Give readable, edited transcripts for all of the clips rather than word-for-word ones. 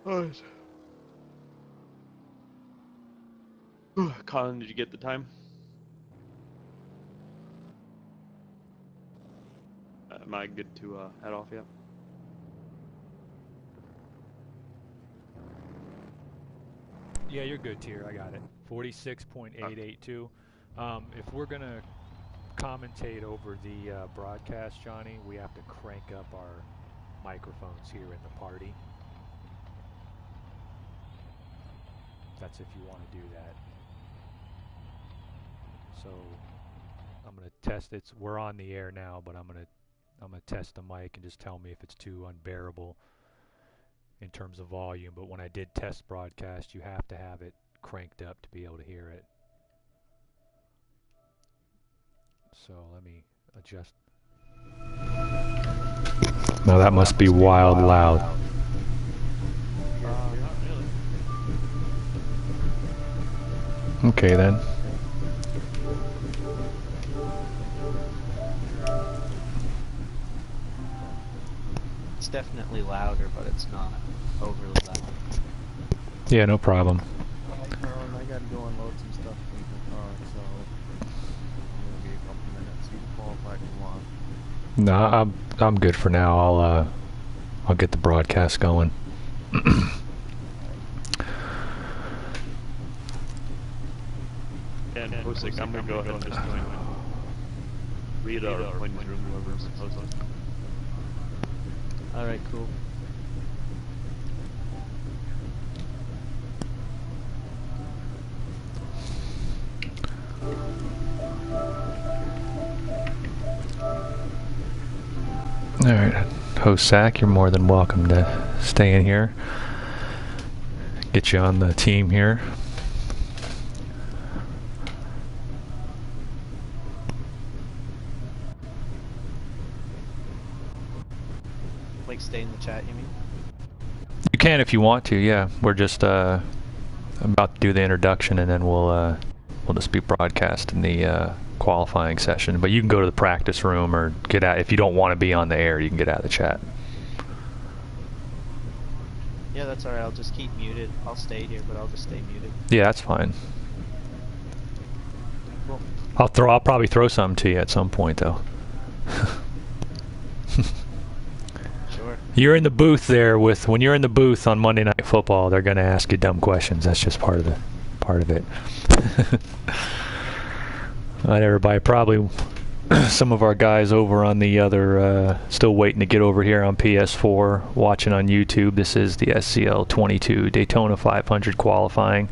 Oh, Colin, did you get the time? Am I good to head off yet? Yeah, you're good, Tier. I got it. 46.882. If we're going to commentate over the broadcast, Johnny, we have to crank up our microphones here in the party. That's if you want to do that. So I'm going to test it. We're on the air now, but I'm going to test the mic and just tell me if it's too unbearable in terms of volume. But when I did test broadcast, you have to have it cranked up to be able to hear it. So let me adjust. Now that must be wild loud. Not really. Okay then. It's definitely louder, but it's not overly loud. Yeah, no problem. I gotta go unload some stuff from the car, so it'll be a couple minutes. You can call if you want. No, I'm good for now. I'll get the broadcast going. And Posick, I'm gonna go ahead and just read our appointment room, whoever's supposed to. Alright, cool. Alright, host Zach, you're more than welcome to stay in here. Get you on the team here. Like stay in the chat, you mean? You can if you want to, yeah. We're just about to do the introduction and then we'll just be broadcasting the qualifying session. But you can go to the practice room or get out. If you don't want to be on the air, you can get out of the chat. Yeah, that's alright. I'll just keep muted. I'll stay here, but I'll just stay muted. Yeah, that's fine. Cool. I'll probably throw something to you at some point though. Sure. You're in the booth there when you're in the booth on Monday Night Football, they're going to ask you dumb questions. That's just part of it. Not everybody, probably some of our guys over on the other, still waiting to get over here on PS4, watching on YouTube. This is the SCL 22 Daytona 500 qualifying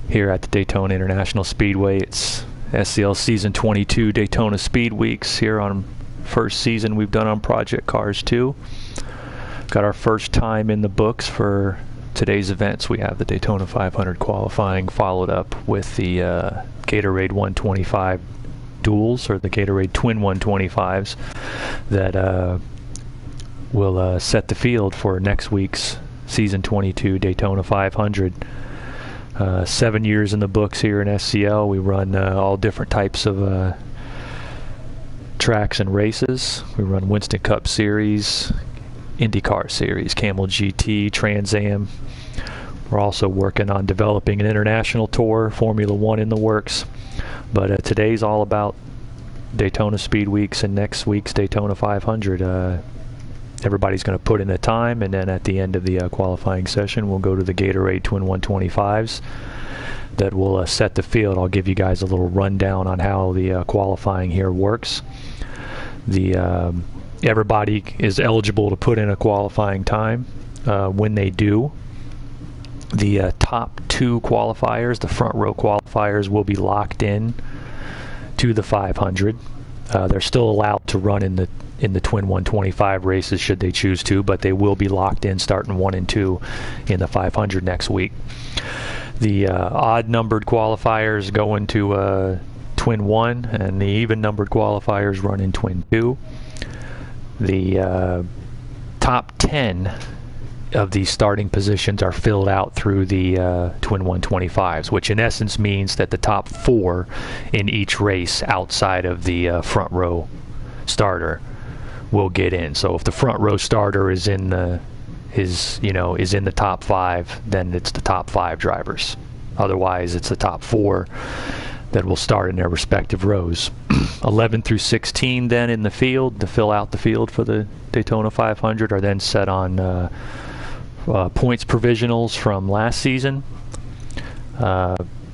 here at the Daytona International Speedway. It's SCL Season 22 Daytona Speed Weeks here on first season we've done on Project Cars 2. Got our first time in the books for today's events. We have the Daytona 500 qualifying followed up with the Gatorade 125 duels, or the Gatorade Twin 125s that will set the field for next week's Season 22 Daytona 500. 7 years in the books here in SCL. We run all different types of tracks and races. We run Winston Cup Series, IndyCar Series, Camel GT, Trans Am. We're also working on developing an international tour, Formula One in the works. But today's all about Daytona Speed Weeks and next week's Daytona 500. Everybody's going to put in the time, and then at the end of the qualifying session, we'll go to the Gatorade Twin 125s that will set the field. I'll give you guys a little rundown on how the qualifying here works. Everybody is eligible to put in a qualifying time. When they do, the top two qualifiers, the front row qualifiers, will be locked in to the 500. They're still allowed to run in the Twin 125 races should they choose to, but they will be locked in starting 1 and 2 in the 500 next week. The odd-numbered qualifiers go into Twin 1, and the even-numbered qualifiers run in Twin 2. The top 10 of these starting positions are filled out through the Twin 125s, which in essence means that the top 4 in each race outside of the front row starter will get in. So if the front row starter is in the is in the top 5, then it's the top 5 drivers. Otherwise, it's the top 4 that will start in their respective rows. 11 through 16 then in the field to fill out the field for the Daytona 500 are then set on points provisionals from last season.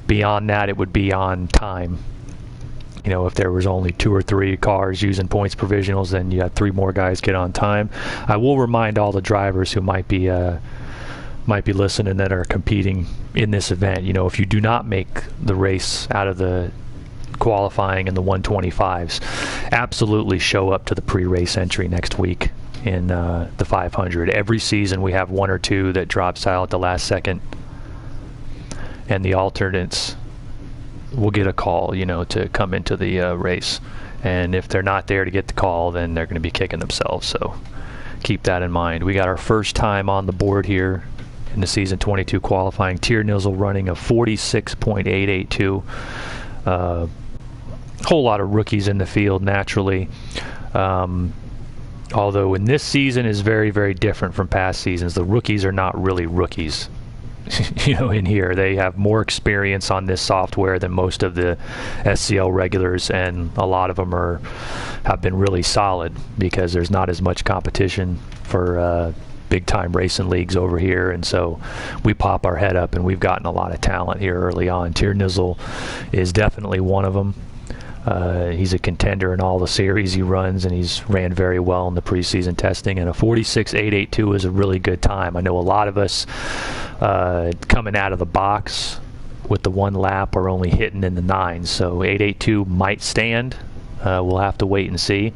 Beyond that, it would be on time. If there was only 2 or 3 cars using points provisionals, then you had 3 more guys get on time. I will remind all the drivers who might be listening that are competing in this event, if you do not make the race out of the qualifying in the 125s, absolutely show up to the pre-race entry next week in the 500. Every season we have 1 or 2 that drops out at the last second, and the alternates will get a call, to come into the race. And if they're not there to get the call, then they're going to be kicking themselves. So keep that in mind. We got our first time on the board here in the season 22 qualifying. Tier Nizzle running a 46.882. Whole lot of rookies in the field naturally. Although in this season is very, very different from past seasons. The rookies are not really rookies. In here they have more experience on this software than most of the SCL regulars, and a lot of them have been really solid because there's not as much competition for big time racing leagues over here, and so we pop our head up and we've gotten a lot of talent here early on. Tier Nizzle is definitely one of them. He's a contender in all the series he runs, and he's ran very well in the preseason testing, and a 46.882 is a really good time. I know a lot of us coming out of the box with the 1 lap are only hitting in the 9s, so 882 might stand. We'll have to wait and see.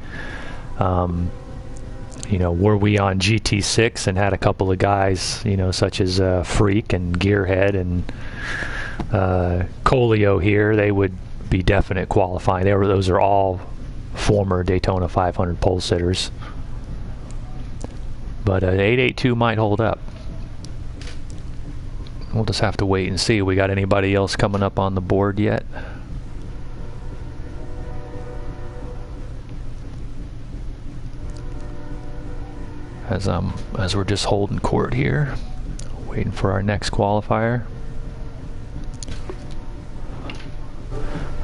Were we on GT6 and had a couple of guys, such as Freak and Gearhead and Colio here, they would be definite qualifying. Those are all former Daytona 500 pole sitters. But 882 might hold up. We'll just have to wait and see. We got anybody else coming up on the board yet? As we're just holding court here, waiting for our next qualifier.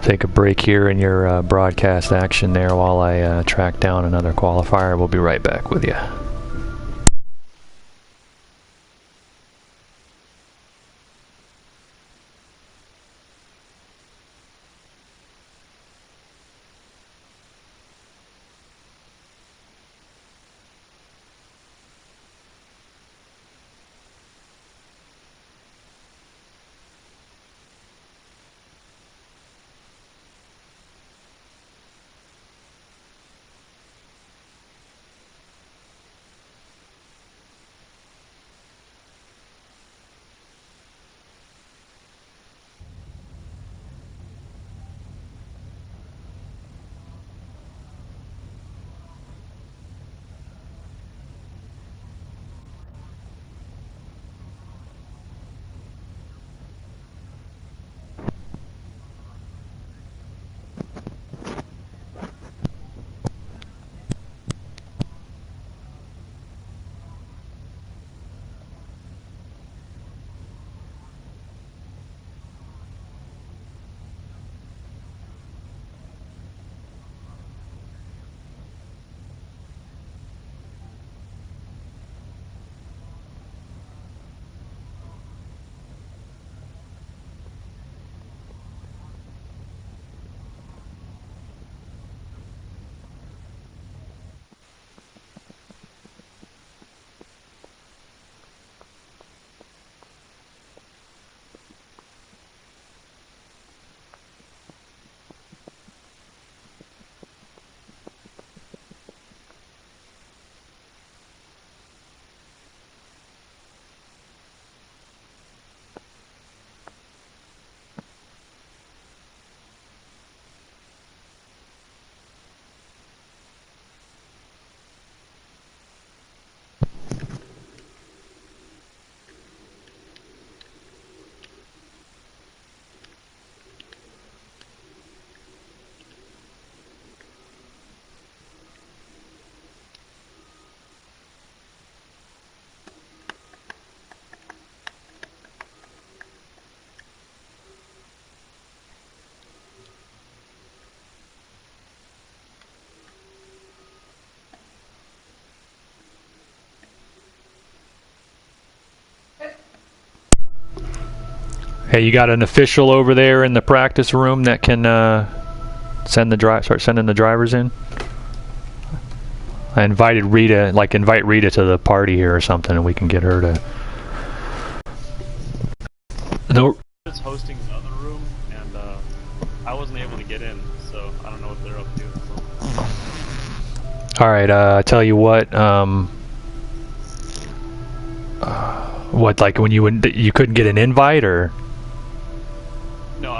Take a break here in your broadcast action there while I track down another qualifier. We'll be right back with you. Hey, you got an official over there in the practice room that can start sending the drivers in? I invited Rita, like invite Rita to the party here or something, and we can get her to. No. It's hosting the other room, and I wasn't able to get in, so I don't know what they're up to. All right, I tell you what. What, like when you couldn't get an invite, or? No,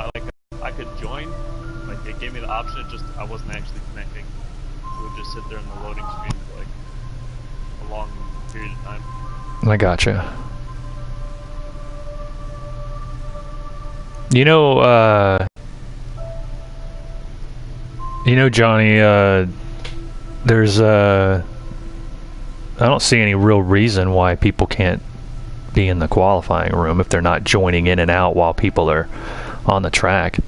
I could join. Like it gave me the option. It just I wasn't actually connecting. It would just sit there in the loading screen for like a long period of time. I gotcha. You know, Johnny. There's I don't see any real reason why people can't be in the qualifying room if they're not joining in and out while people are on the track.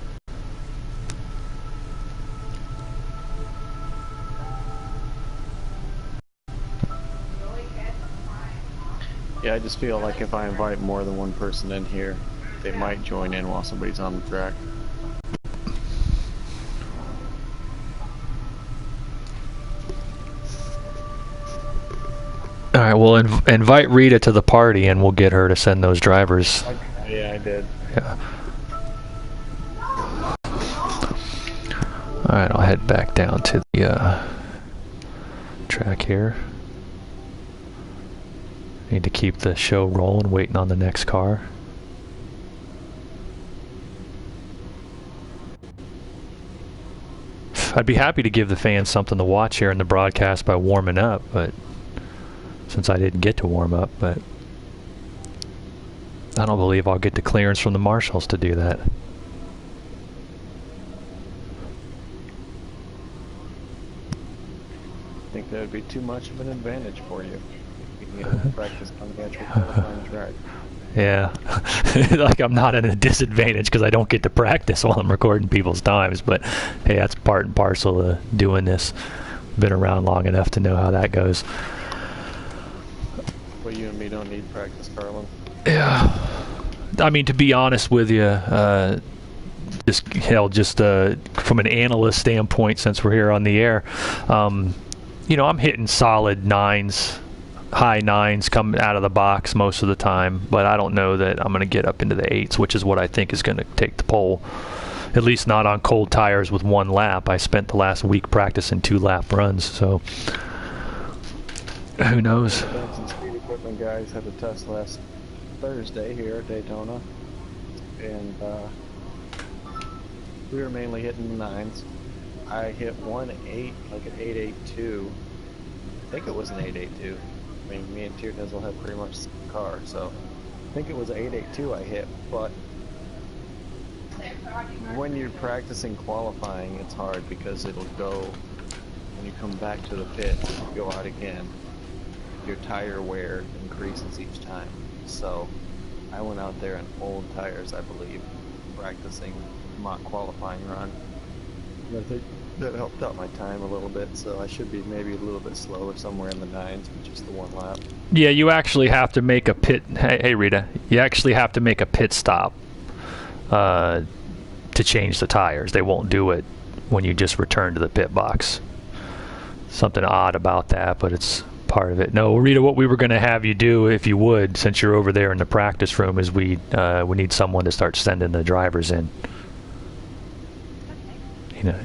Yeah, I just feel like if I invite more than one person in here, they might join in while somebody's on the track. All right, we'll invite Rita to the party, and we'll get her to send those drivers. Okay. Yeah, I did. Yeah. All right, I'll head back down to the track here. Need to keep the show rolling, waiting on the next car. I'd be happy to give the fans something to watch here in the broadcast by warming up, but since I didn't get to warm up, but I don't believe I'll get the clearance from the marshals to do that. I think that would be too much of an advantage for you. You can get to practice on the actual qualifying track. Yeah, like I'm not at a disadvantage because I don't get to practice while I'm recording people's times, but hey, that's part and parcel of doing this. Been around long enough to know how that goes. Well, you and me don't need practice, Carlin. Yeah, I mean, to be honest with you, just from an analyst standpoint, since we're here on the air, you know, I'm hitting solid nines, high nines coming out of the box most of the time, but I don't know that I'm going to get up into the eights, which is what I think is going to take the pole. At least not on cold tires with one lap. I spent the last week practicing 2-lap runs, so who knows? Speed equipment guys had a test last Thursday here at Daytona, and we were mainly hitting nines. I hit 1.8, like an 8.82. I think it was an 8.82. I mean, me and Tier Dizzle have pretty much the same car, so I think it was 8.82 I hit, but when you're practicing qualifying, it's hard because it'll go, when you come back to the pit, you go out again, your tire wear increases each time. So I went out there in old tires, I believe, practicing mock qualifying run. And I think that helped out my time a little bit, so I should be maybe a little bit slower somewhere in the nines, with just the one lap. Yeah, you actually have to make a pit. Hey, Rita, you actually have to make a pit stop to change the tires. They won't do it when you just return to the pit box. Something odd about that, but it's part of it. No, Rita, what we were going to have you do, if you would, since you're over there in the practice room, is we need someone to start sending the drivers in. Okay. You know,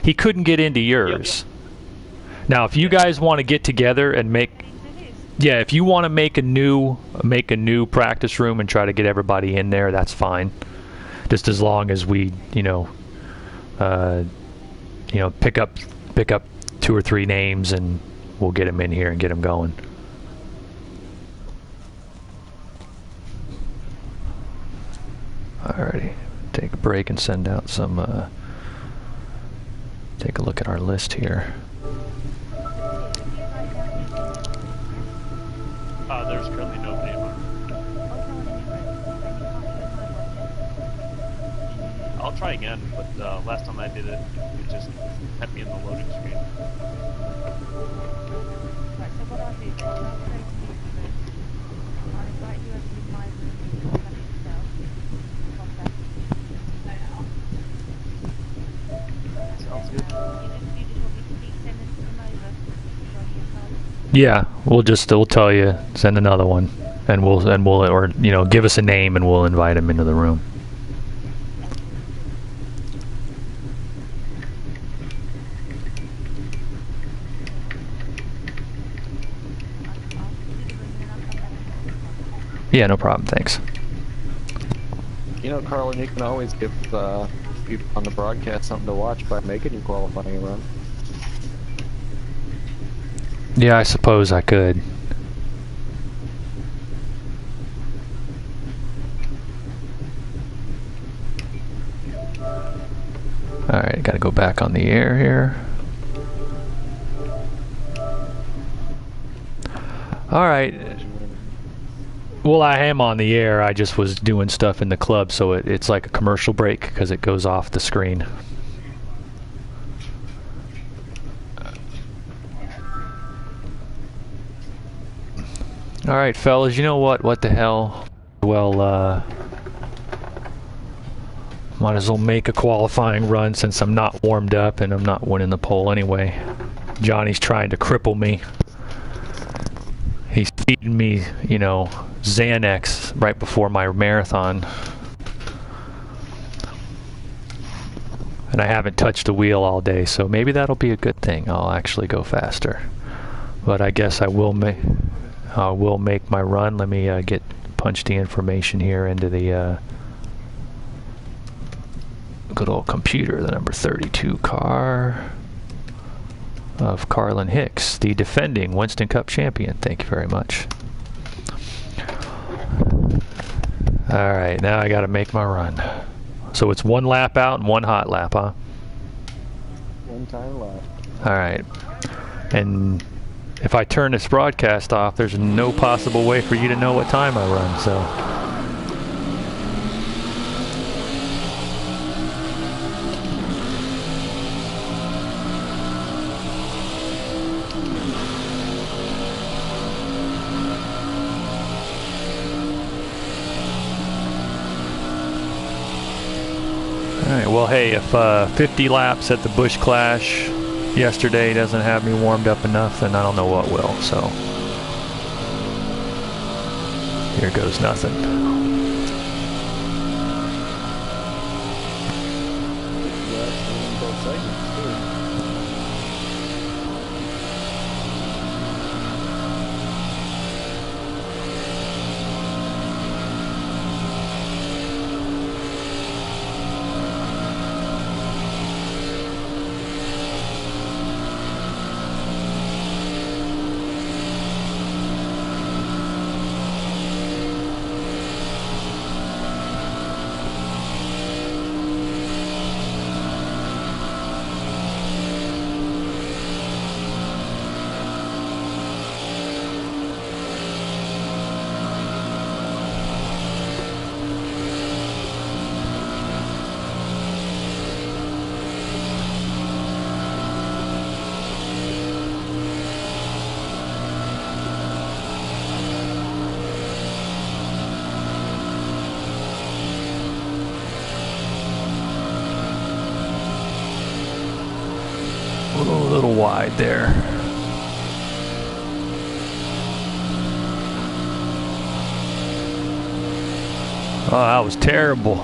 he couldn't get into yours. Yep. Now, if you guys want to get together and if you want to make a new practice room and try to get everybody in there, that's fine. Just as long as we, pick up 2 or 3 names and we'll get them in here and get them going. Alrighty, take a break and send out some. Take a look at our list here. There's currently nobody in my room. I'll try again, but last time I did it, it just kept me in the loading screen. Sounds good. Yeah, we'll tell you, send another one, and we'll or give us a name and we'll invite him into the room. Yeah, no problem. Thanks. Carlin, you can always give people on the broadcast something to watch by making your qualifying run. Yeah, I suppose I could. Alright, gotta go back on the air here. Alright. Well, I am on the air. I just was doing stuff in the club, so it's like a commercial break because it goes off the screen. Alright, fellas, you know what? What the hell? Well, might as well make a qualifying run since I'm not warmed up and I'm not winning the pole anyway. Johnny's trying to cripple me. He's feeding me, Xanax right before my marathon. And I haven't touched the wheel all day, so maybe that'll be a good thing. I'll actually go faster. But I guess I will make my run. Let me punch the information here into the good old computer. The number 32 car of Carlin-Hicks, the defending Winston Cup champion. Thank you very much. Alright, now I gotta make my run. So it's 1 lap out and 1 hot lap, huh? 1 time left. Alright. And if I turn this broadcast off, there's no possible way for you to know what time I run, so... Alright, well hey, if 50 laps at the Busch Clash yesterday doesn't have me warmed up enough, then I don't know what will, so here goes nothing. A little wide there. Oh, that was terrible.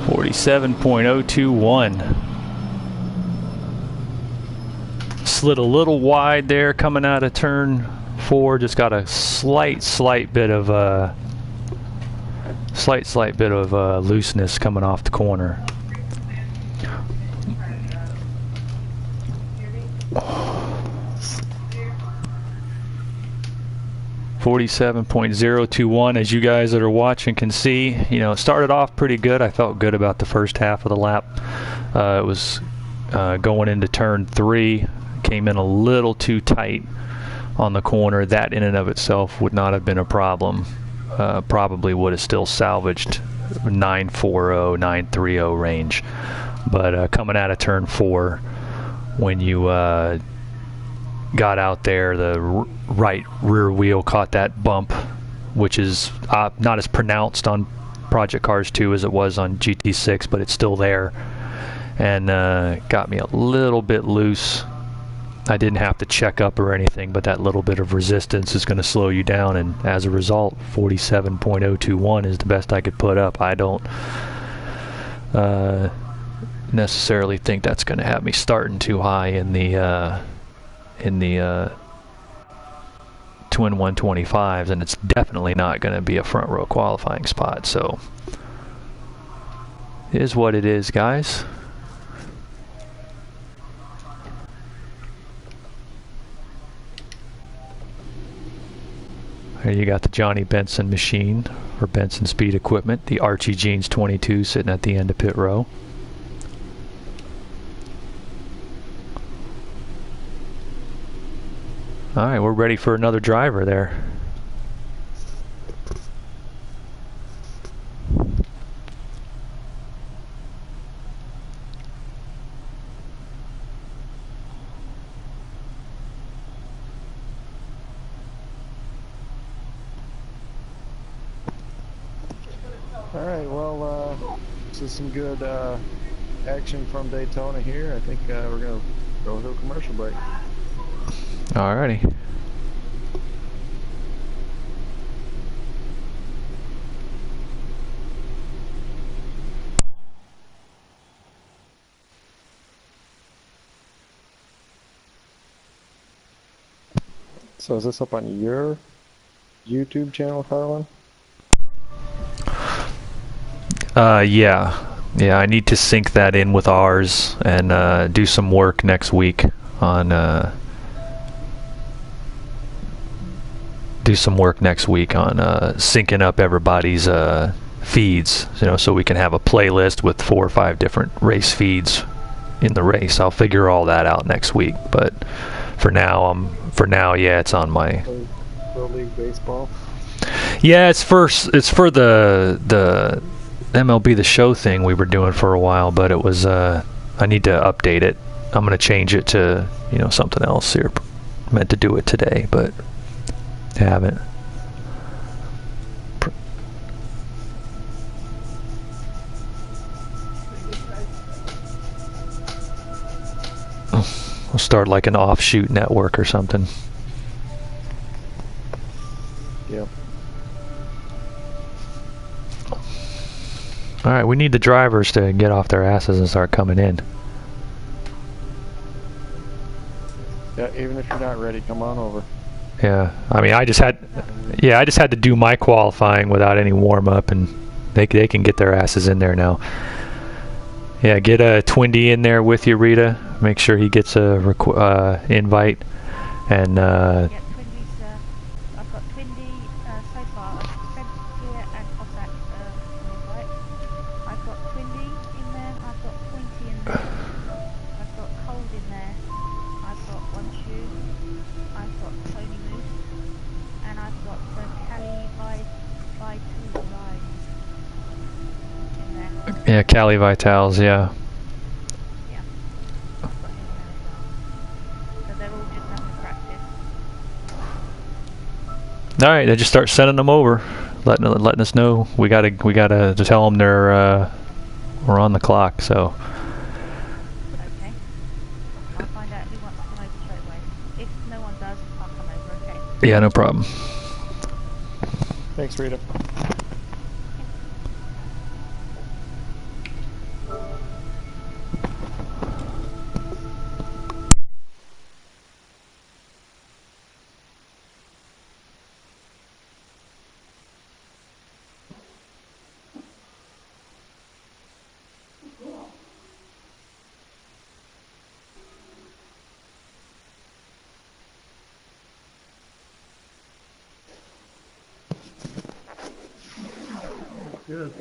47.021. Slid a little wide there coming out of turn 4. Just got a slight bit of looseness coming off the corner. 47.021, as you guys that are watching can see. It started off pretty good. I felt good about the first half of the lap. It was going into turn 3, came in a little too tight on the corner. That in and of itself would not have been a problem. Probably would have still salvaged 940, 930 range. But coming out of turn 4, when you got out there, the right rear wheel caught that bump, which is not as pronounced on Project Cars 2 as it was on GT6, but it's still there, and got me a little bit loose. I didn't have to check up or anything, but that little bit of resistance is going to slow you down, and as a result, 47.021 is the best I could put up. I don't necessarily think that's going to have me starting too high in the twin 125s, and it's definitely not going to be a front row qualifying spot. So it is what it is, guys. Here you got the Johnny Benson machine, or Benson Speed Equipment, the Archie Jeans 22 sitting at the end of pit row. Alright, we're ready for another driver there. Alright, well, this is some good action from Daytona here. I think we're going to go to a commercial break. Alrighty. So is this up on your YouTube channel, Carlin? Yeah. Yeah, I need to sync that in with ours and do some work next week on syncing up everybody's feeds, you know, so we can have a playlist with 4 or 5 different race feeds in the race. I'll figure all that out next week, but for now, yeah, it's on my Pro League Baseball. Yeah, it's for the MLB The Show thing we were doing for a while, but it was I need to update it. I'm gonna change it to, you know, something else here. Meant to do it today, but haven't. We'll start like an offshoot network or something. Yep. Alright, we need the drivers to get off their asses and start coming in. Yeah, even if you're not ready, come on over. Yeah, I mean, I just had to do my qualifying without any warm up, and they can get their asses in there now. Yeah, get a Twindy in there with you, Rita. Make sure he gets a invite, and Yeah, Twindy's, I've got Twindy so far. I've sent here and Cossack an invite. I've got Twindy in there, I've got Pointy in there, I've got Cold in there, I've got One Shoe, I've got Tony Moose, and I've got Cali by Two Ride in there. yeah, Cali Vitals, yeah. All right, they just start sending them over, letting us know. We gotta to tell them we're on the clock. So. Okay. I'll find out who wants to come over straight away. If no one does, I'll come over. Okay. Yeah, no problem. Thanks, Rita. Good.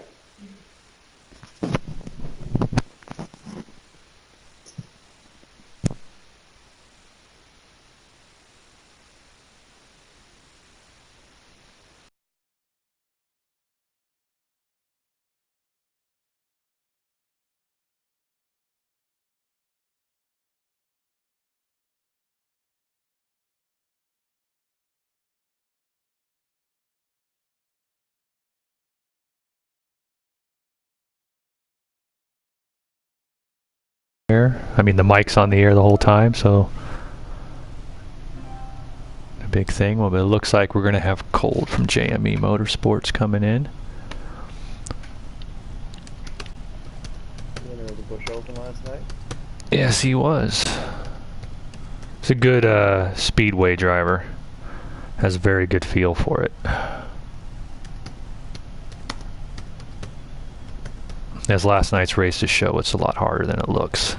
air. I mean, the mic's on the air the whole time, so a big thing. Well, but it looks like we're going to have Cold from JME Motorsports coming in. Winner of the Bush Open last night. Yes, he was. He's a good speedway driver. Has a very good feel for it. As last night's races show, it's a lot harder than it looks.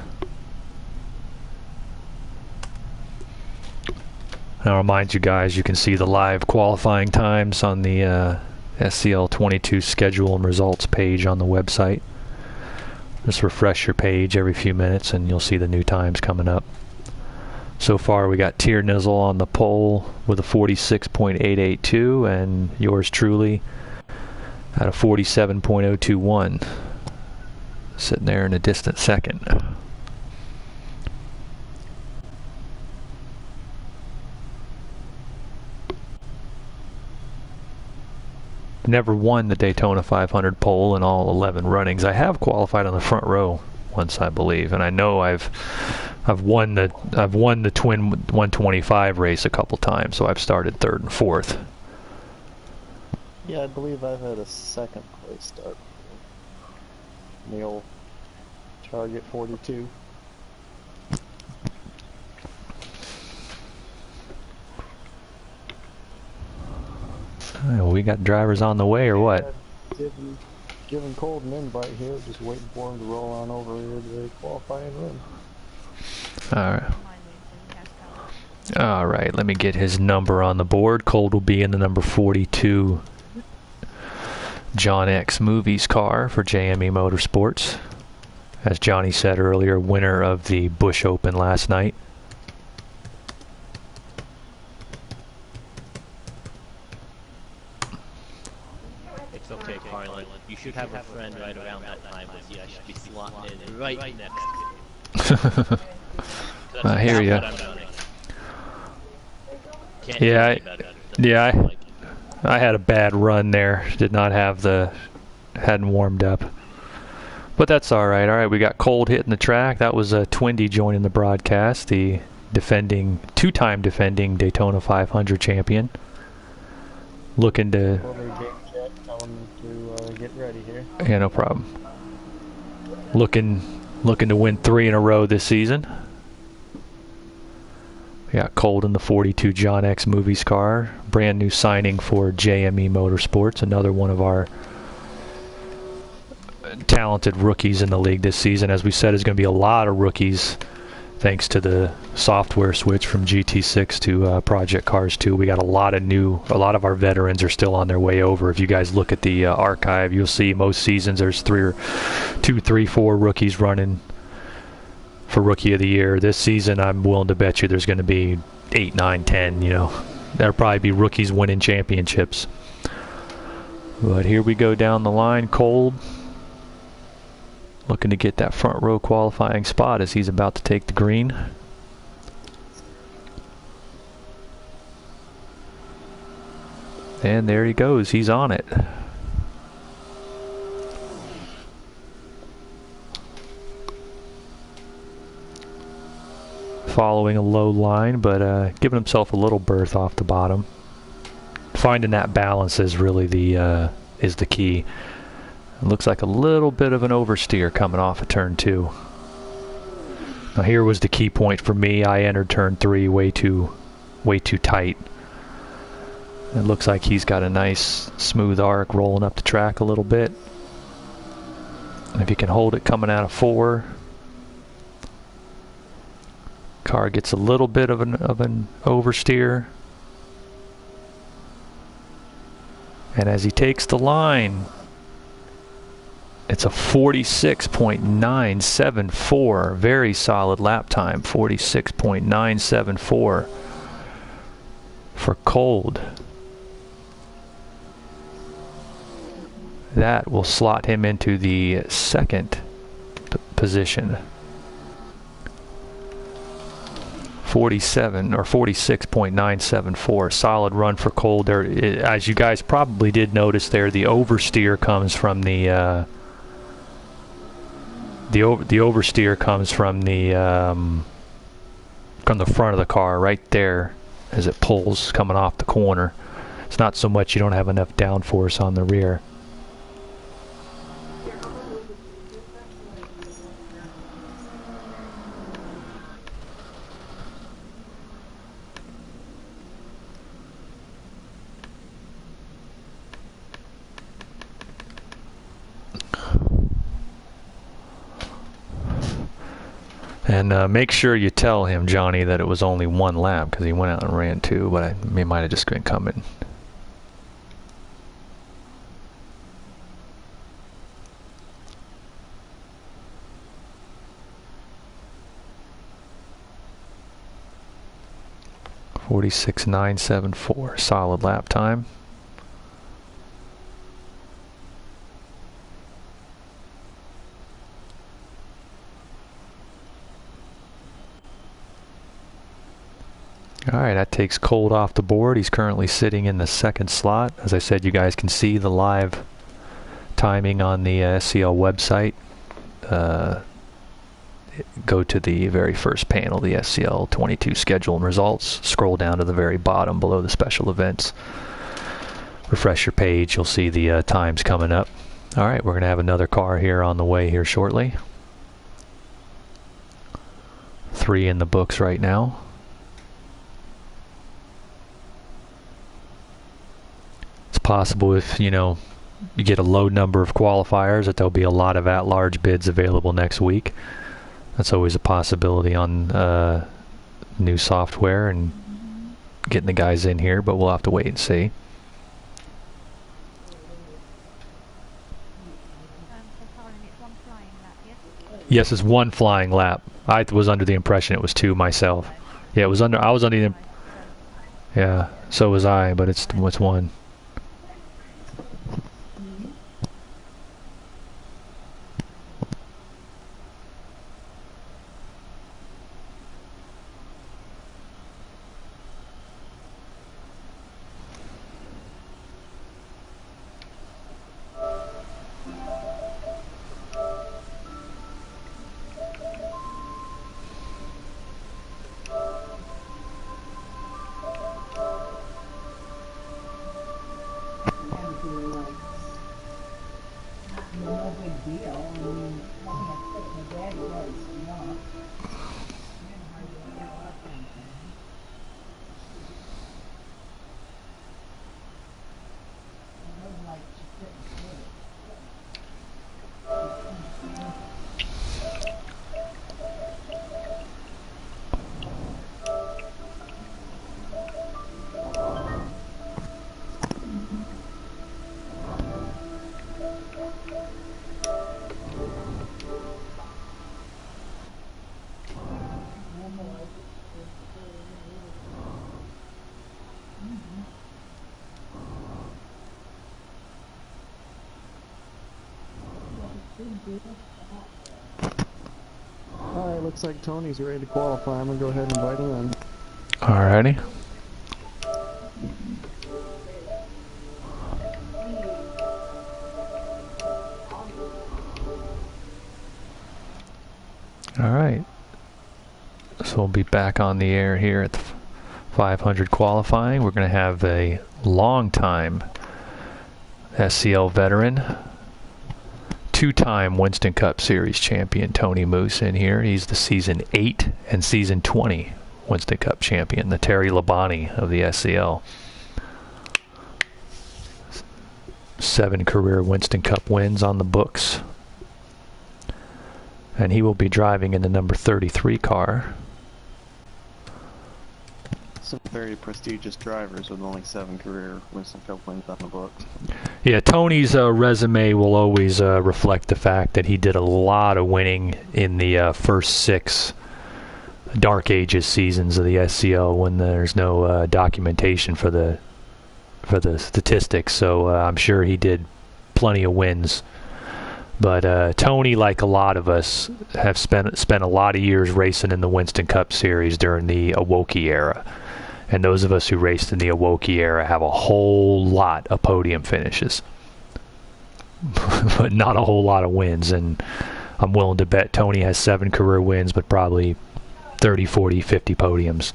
And I'll remind you guys, you can see the live qualifying times on the SCL 22 schedule and results page on the website. Just refresh your page every few minutes and you'll see the new times coming up. So far we got Tier Nizzle on the pole with a 46.882 and yours truly at a 47.021. Sitting there in a distant second. Never won the Daytona 500 pole in all 11 runnings. I have qualified on the front row once, I believe, and I know I've won the twin 125 race a couple times, so I've started third and fourth. Yeah, I believe I've had a second place start. In the old Target 42. Oh, we got drivers on the way, or what? Giving Cold an invite here, just waiting for him to roll on over here to the qualifying room. Alright. Alright, let me get his number on the board. Cold will be in the number 42 John X Movies car for JME Motorsports. As Johnny said earlier, winner of the Bush Open last night. It's okay, Carlin. You should have a friend right around that time as you. I should be slotting in right next to you. I hear ya. Yeah, I had a bad run there. Did not have hadn't warmed up. But that's alright. Alright, we got Cold hitting the track. That was Twindy joining the broadcast, the two-time defending Daytona 500 champion. Looking to... get ready here. Yeah, no problem. Looking to win 3 in a row this season. We got Cold in the 42 John X Movies car. Brand new signing for JME Motorsports. Another one of our talented rookies in the league this season. As we said, there's going to be a lot of rookies thanks to the software switch from GT6 to Project Cars 2. We got a lot of our veterans are still on their way over. If you guys look at the archive, you'll see most seasons there's 4 rookies running for Rookie of the Year. This season, I'm willing to bet you there's going to be 8, 9, 10, you know. There'll probably be rookies winning championships. But here we go down the line. Cold looking to get that front row qualifying spot as he's about to take the green. And there he goes. He's on it. Following a low line, but giving himself a little berth off the bottom. Finding that balance is really the key. It looks like a little bit of an oversteer coming off of turn 2. Now here was the key point for me. I entered turn 3 way too tight. It looks like he's got a nice smooth arc rolling up the track a little bit. If you can hold it coming out of 4. Car gets a little bit of an oversteer. And as he takes the line, it's a 46.974. Very solid lap time. 46.974 for Cold. That will slot him into the second position. 46.974. Solid run for Cold there. As you guys probably did notice there, the oversteer comes from the the oversteer comes from the front of the car right there as it pulls coming off the corner. It's not so much you don't have enough downforce on the rear. And make sure you tell him, Johnny, that it was only one lap, because he went out and ran 2, but he might have just been coming. .46.974, solid lap time. Alright, that takes Colt off the board. He's currently sitting in the 2nd slot. As I said, you guys can see the live timing on the SCL website. Go to the very first panel, the SCL 22 schedule and results. Scroll down to the very bottom below the special events. Refresh your page, you'll see the times coming up. Alright, we're going to have another car here on the way here shortly. 3 in the books right now. It's possible if, you get a low number of qualifiers that there'll be a lot of at-large bids available next week. That's always a possibility on new software and getting the guys in here, but we'll have to wait and see. So Carlin, it's one flying lap, yes? Yes, it's 1 flying lap. I was under the impression it was 2 myself. Yeah, I was under the yeah, so was I, but it's 1. Alright, looks like Tony's ready to qualify. I'm gonna go ahead and invite him in. Alrighty. Alright. So we'll be back on the air here at the 500 qualifying. We're going to have a long-time SCL veteran, 2-time Winston Cup Series champion Tony Moose in here. He's the Season 8 and Season 20 Winston Cup champion, the Terry Labonte of the SCL. 7 career Winston Cup wins on the books. And he will be driving in the number 33 car. Some very prestigious drivers with only 7 career Winston Cup wins on the books. Yeah, Tony's resume will always reflect the fact that he did a lot of winning in the first 6 Dark Ages seasons of the SCL when there's no documentation for the statistics. So I'm sure he did plenty of wins. But Tony, like a lot of us, have spent a lot of years racing in the Winston Cup Series during the Awoki era. And those of us who raced in the Awoki era have a whole lot of podium finishes. But not a whole lot of wins. And I'm willing to bet Tony has 7 career wins, but probably 30, 40, 50 podiums.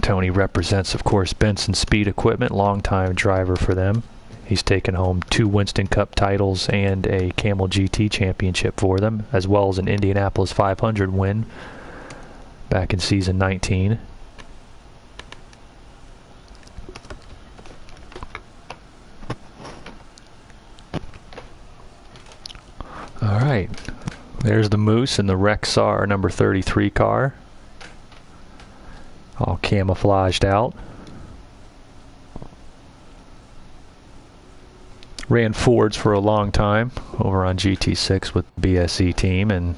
Tony represents, of course, Benson Speed Equipment, longtime driver for them. He's taken home 2 Winston Cup titles and a Camel GT championship for them, as well as an Indianapolis 500 win back in season 19. All right, there's the Moose and the Rexar number 33 car, all camouflaged out. Ran Fords for a long time over on GT6 with the BSE team, and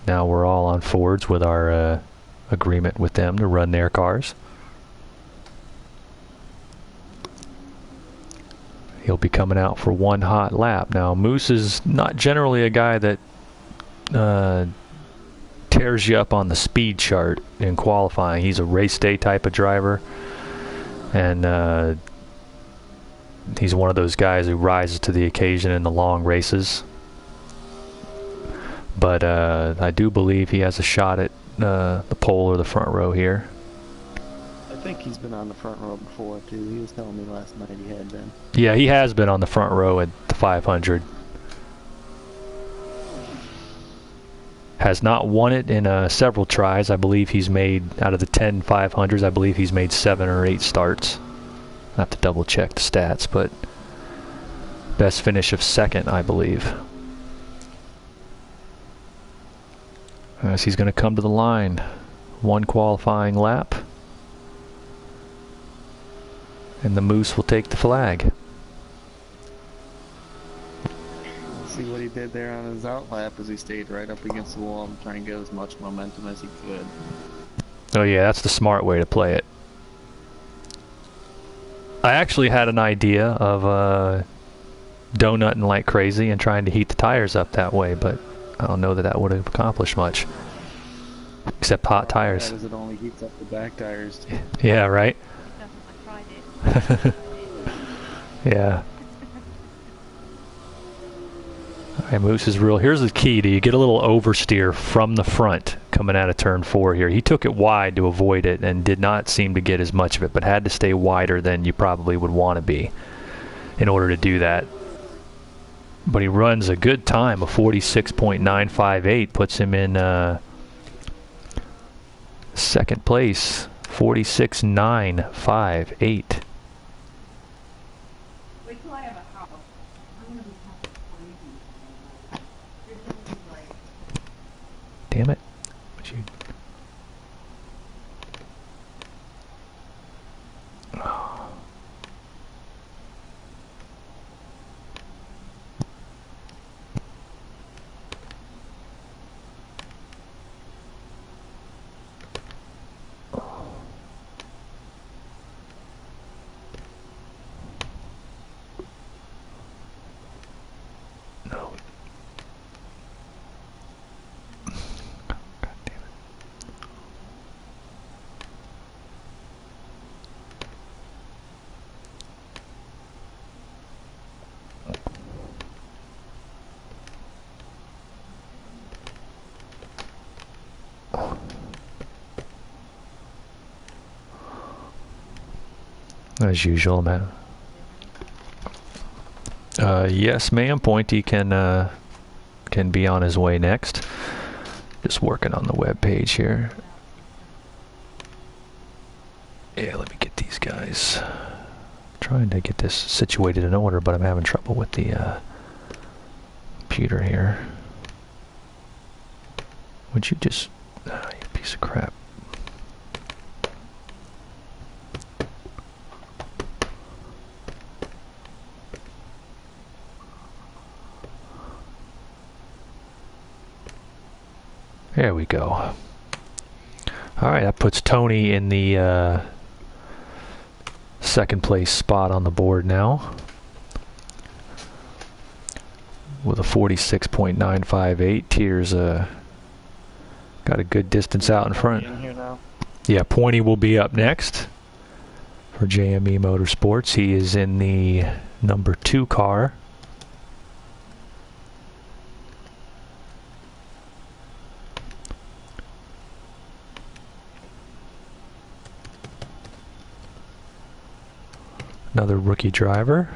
now we're all on Fords with our agreement with them to run their cars. He'll be coming out for one hot lap. Now, Moose is not generally a guy that tears you up on the speed chart in qualifying. He's a race day type of driver, and he's one of those guys who rises to the occasion in the long races. But I do believe he has a shot at the pole or the front row here. I think he's been on the front row before too. He was telling me last night he had been. Yeah, he has been on the front row at the 500. Has not won it in several tries. I believe he's made, out of the 10 500s, I believe he's made 7 or 8 starts. I have to double check the stats, but best finish of 2nd, I believe. As he's going to come to the line. 1 qualifying lap. And the Moose will take the flag. See what he did there on his out lap as he stayed right up against the wall and trying to get as much momentum as he could. Oh yeah, that's the smart way to play it. I actually had an idea of donutting like crazy and trying to heat the tires up that way, but I don't know that that would have accomplished much. Except hot tires. That is, it only heats up the back tires. Yeah, right? I tried it. Yeah. Alright, Moose is real. Here's the key. Do you get a little oversteer from the front coming out of turn 4 here? He took it wide to avoid it and did not seem to get as much of it, but had to stay wider than you probably would want to be in order to do that. But he runs a good time, a 46.958, puts him in 2nd place, 46.958. Damn it. Would you... No. As usual, man. Yes, ma'am. Pointy can be on his way next. Just working on the web page here. Yeah, let me get these guys. Trying to get this situated in order, but I'm having trouble with the computer here. Would you just... you piece of crap. There we go. Alright, that puts Tony in the 2nd place spot on the board now, with a 46.958. Tier's got a good distance out in front. In here now? Yeah, Pointy will be up next for JME Motorsports. He is in the number 2 car. Another rookie driver.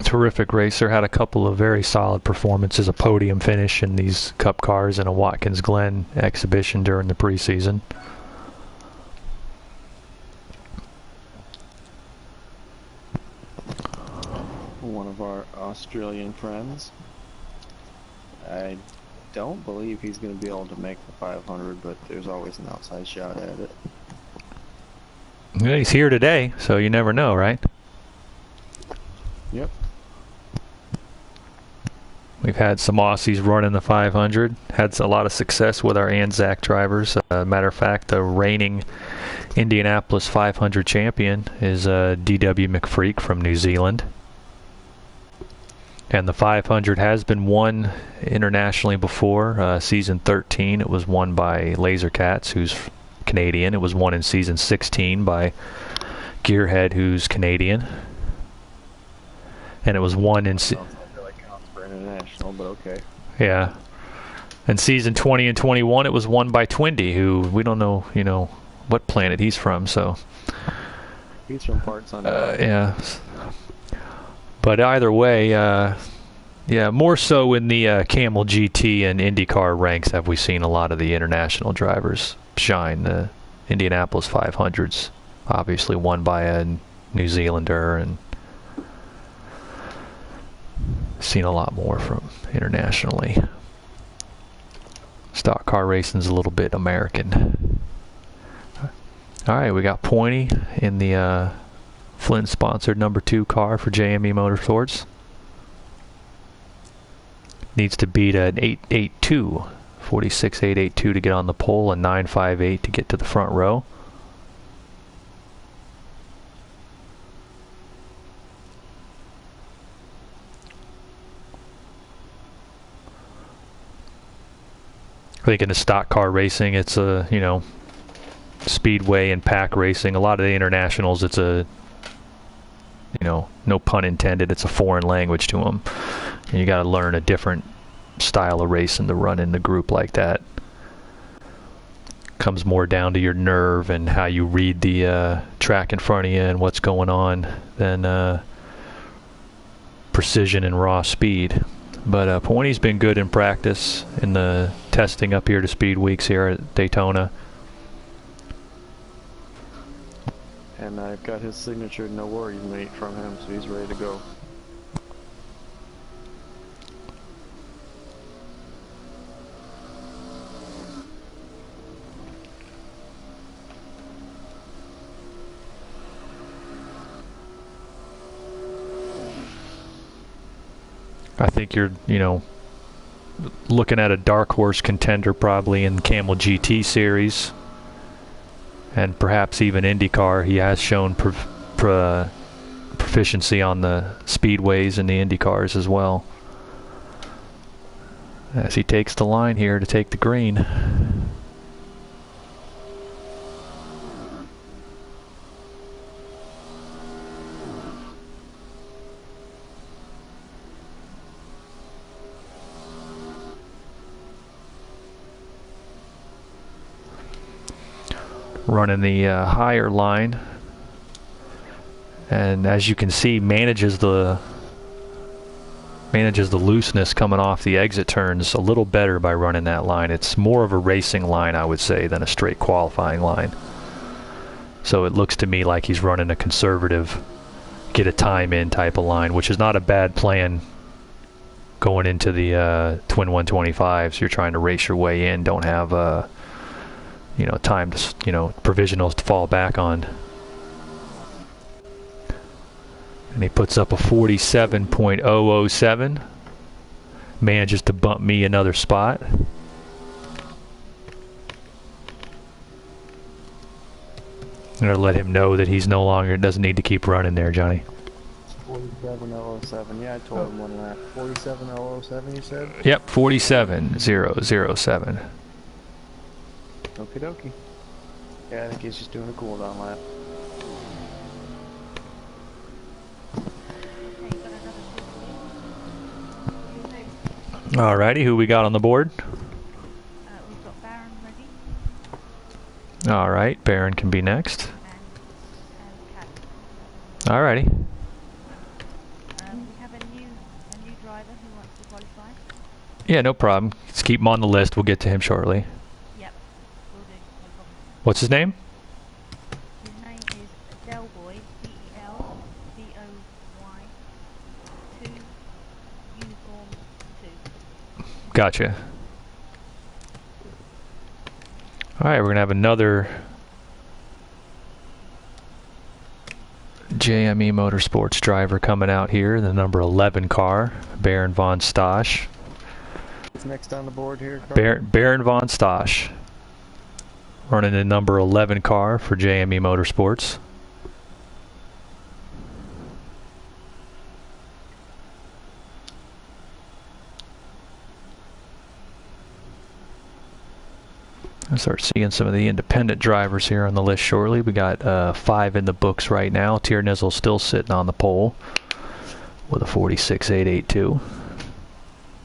Terrific racer, had a couple of very solid performances, a podium finish in these Cup cars and a Watkins Glen exhibition during the preseason. One of our Australian friends. I don't believe he's going to be able to make the 500, but there's always an outside shot at it. Yeah, he's here today, so you never know, right? Yep. We've had some Aussies running the 500. Had a lot of success with our Anzac drivers. Matter of fact, the reigning Indianapolis 500 champion is D.W. McFreak from New Zealand. And the 500 has been won internationally before. Season 13, it was won by Lasercats, who's Canadian. It was won in season 16 by Gearhead, who's Canadian. And it was won in... International, but okay. Yeah. And season 20 and 21, it was won by Twindy, who we don't know, you know, what planet he's from, so... He's from parts on yeah. But either way, yeah, more so in the Camel GT and IndyCar ranks have we seen a lot of the international drivers shine. The Indianapolis 500s, obviously won by a New Zealander, and seen a lot more from internationally. Stock car racing's a little bit American. Alright, we got Pointy in the Flint sponsored number 2 car for JME Motorsports. Needs to beat an 882, 46.882 to get on the pole, and 958 to get to the front row. I think in the stock car racing, it's a, you know, speedway and pack racing. A lot of the internationals, it's a, you know, no pun intended, it's a foreign language to them. And you got to learn a different style of racing to run in the group like that. Comes more down to your nerve and how you read the track in front of you and what's going on than precision and raw speed. But Pointy's been good in practice in the testing up here to Speed Weeks here at Daytona. And I've got his signature no worries mate from him, so he's ready to go. I think you're, you know, looking at a dark horse contender probably in Camel GT series, and perhaps even IndyCar. He has shown proficiency on the speedways and the IndyCars as well. As he takes the line here to take the green. Running the higher line, and as you can see, manages the looseness coming off the exit turns a little better by running that line. It's more of a racing line, I would say, than a straight qualifying line. So it looks to me like he's running a conservative, get a time in type of line, which is not a bad plan going into the twin 125s. You're trying to race your way in, don't have you know, time to, you know, provisionals to fall back on. And he puts up a 47.007. Manages to bump me another spot. I'm going to let him know that he's no longer, doesn't need to keep running there, Johnny. 47.007, yeah, I told him one lap. 47.007, you said? Yep, 47.007. Okie dokie. Yeah, I think he's just doing a cool down lap. Okay, got another 50. Alrighty, who we got on the board? We've got Baron ready Alright, Baron can be next. and Cat. Alrighty. We have a new driver who wants to qualify. Yeah, no problem. Let's keep him on the list. We'll get to him shortly. Yep, will do. No problem. What's his name? His name is Delboy, D-E-L-B-O-Y 2 Uniform 2. Gotcha. Alright, we're going to have another JME Motorsports driver coming out here, the number 11 car, Baron von Stosch. What's next on the board here, Carl? Baron von Stosch, running the number 11 car for JME Motorsports. I'll start seeing some of the independent drivers here on the list shortly. We got 5 in the books right now. Tiernizzle's still sitting on the pole with a 46.882.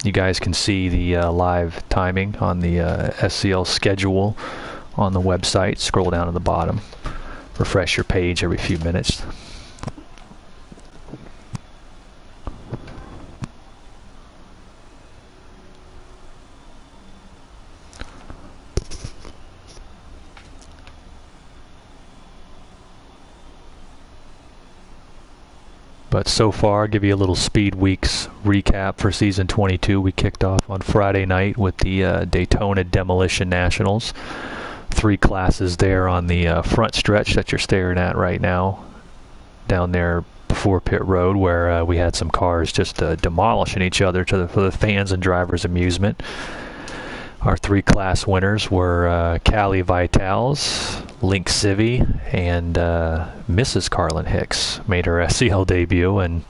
You guys can see the live timing on the SCL schedule on the website. Scroll down to the bottom. Refresh your page every few minutes. But so far, I'll give you a little Speed Weeks recap for Season 22. We kicked off on Friday night with the Daytona Demolition Nationals. 3 classes there on the front stretch that you're staring at right now, down there before pit road, where we had some cars just demolishing each other for the fans and drivers' amusement. Our 3 class winners were Callie Vitals, Link Civi, and Mrs. Carlin-Hicks made her SCL debut and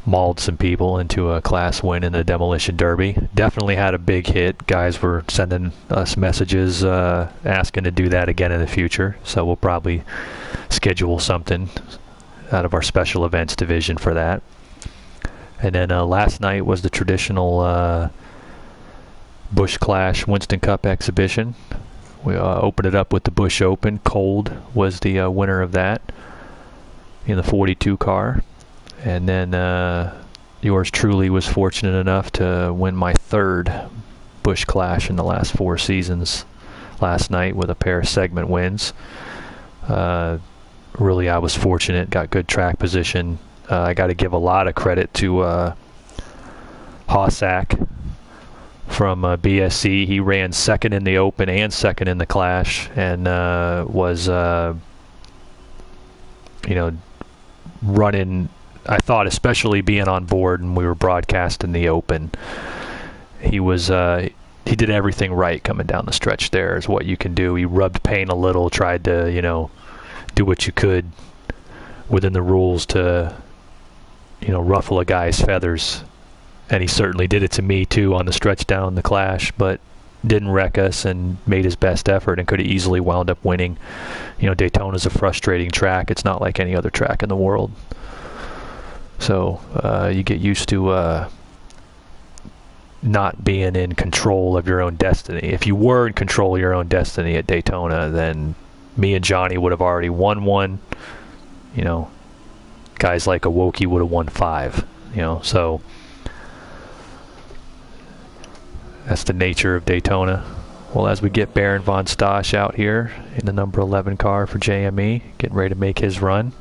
mauled some people into a class win in the Demolition Derby. Definitely had a big hit. Guys were sending us messages asking to do that again in the future, so we'll probably schedule something out of our special events division for that. And then last night was the traditional Busch Clash Winston Cup exhibition. We opened it up with the Busch Open. Cold was the winner of that in the 42 car. And then yours truly was fortunate enough to win my 3rd Busch Clash in the last 4 seasons last night with a pair of segment wins. Really, I was fortunate, got good track position. I got to give a lot of credit to Hossack from BSC. He ran 2nd in the Open and 2nd in the Clash, and was running, I thought, especially being on board and we were broadcasting the Open. He was he did everything right coming down the stretch there, is what you can do. He rubbed paint a little, tried to do what you could within the rules to ruffle a guy's feathers. And he certainly did it to me too on the stretch down the Clash, but didn't wreck us and made his best effort and could have easily wound up winning. Daytona's a frustrating track. It's not like any other track in the world. So you get used to not being in control of your own destiny. If you were in control of your own destiny at Daytona, then me and Johnny would have already won 1. Guys like Awoki would have won 5. So that's the nature of Daytona. Well, as we get Baron von Stosch out here in the number 11 car for JME, getting ready to make his run.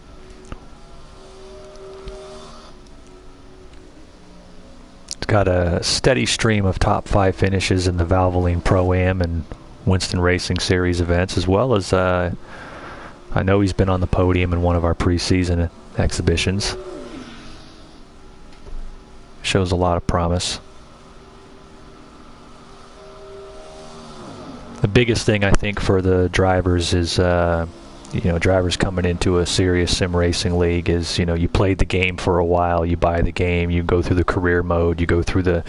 It's got a steady stream of top 5 finishes in the Valvoline Pro-Am and Winston Racing Series events, as well as I know he's been on the podium in one of our preseason exhibitions. Shows a lot of promise. The biggest thing I think for the drivers is, drivers coming into a serious sim racing league is, you played the game for a while, you buy the game, you go through the career mode, you go through the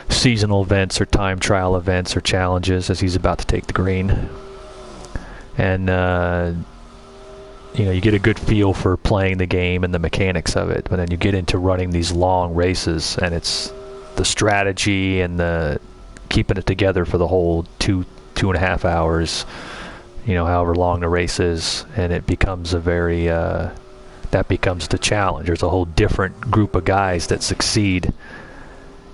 seasonal events or time trial events or challenges, as he's about to take the green. And, you get a good feel for playing the game and the mechanics of it, but then you get into running these long races and it's the strategy and the keeping it together for the whole 2.5 hours, you know, however long the race is, and it becomes a very that becomes the challenge. There's a whole different group of guys that succeed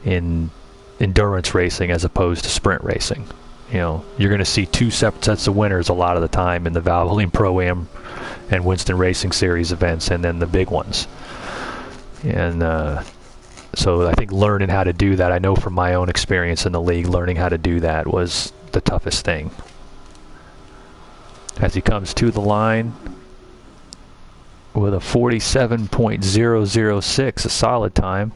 in endurance racing as opposed to sprint racing. You know, you're going to see two separate sets of winners a lot of the time in the Valvoline Pro-Am and Winston Racing Series events, and then the big ones. And so I think learning how to do that, I know from my own experience in the league, learning how to do that was the toughest thing. As he comes to the line with a 47.006, a solid time.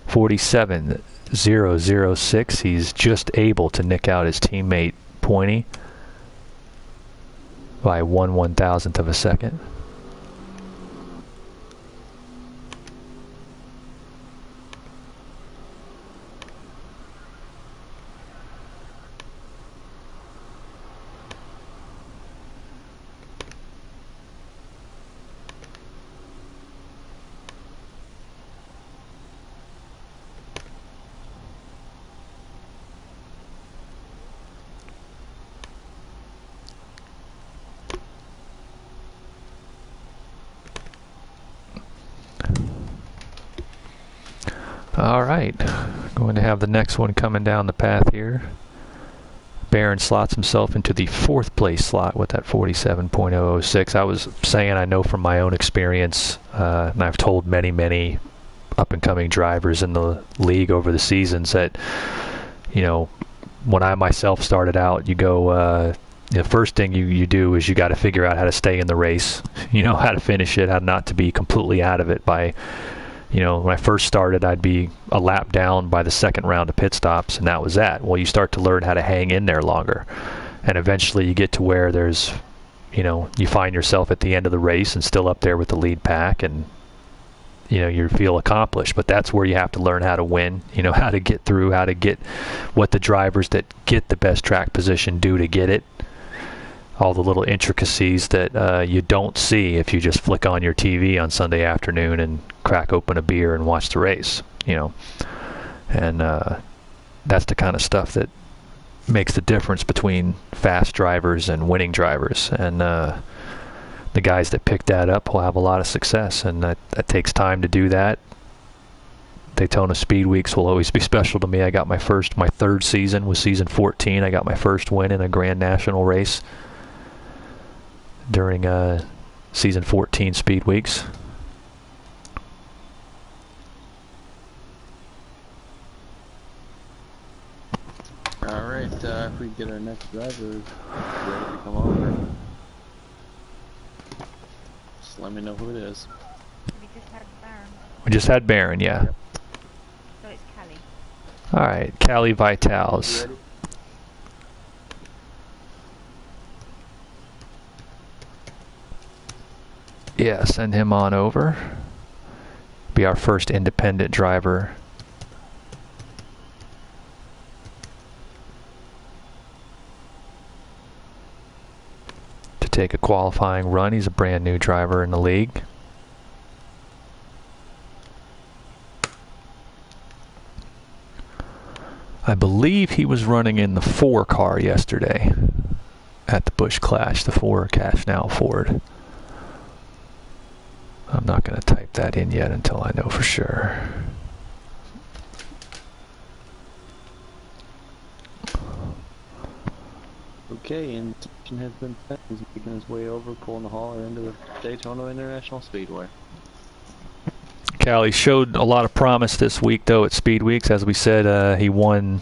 47.006. He's just able to nick out his teammate Pointy by 1/1000th of a second. All right, going to have the next one coming down the path here. Barron slots himself into the 4th place slot with that 47.006. I was saying, I know from my own experience, and I've told many up-and-coming drivers in the league over the seasons that, you know, when I myself started out, you go, the first thing you do is you got to figure out how to stay in the race, you know, how to finish it, how not to be completely out of it by, you know, when I first started, I'd be a lap down by the 2nd round of pit stops, and that was that. Well, you start to learn how to hang in there longer. And eventually you get to where there's, you know, you find yourself at the end of the race and still up there with the lead pack, and, you know, you feel accomplished. But that's where you have to learn how to win, you know, how to get through, how to get what the drivers that get the best track position do to get it. All the little intricacies that you don't see if you just flick on your TV on Sunday afternoon and crack open a beer and watch the race, you know. And that's the kind of stuff that makes the difference between fast drivers and winning drivers. And the guys that pick that up will have a lot of success, and that takes time to do that. Daytona Speed Weeks will always be special to me. I got my 3rd season was season 14. I got my first win in a Grand National race during season 14 Speed Weeks. Alright, if we get our next driver ready to come over, just let me know who it is. We just had Baron. We just had Barron, yeah. Yep. So it's Callie. Alright, Callie Vitals. Ready? Yeah, send him on over. Be our first independent driver. To take a qualifying run. He's a brand new driver in the league. I believe he was running in the 4 car yesterday at the Busch Clash, the 4 Cash Now Ford. I'm not going to type that in yet until I know for sure. Okay, and has been set. He's making his way over, pulling the hauler into the Daytona International Speedway. Callie showed a lot of promise this week, though, at Speed Weeks. As we said, he won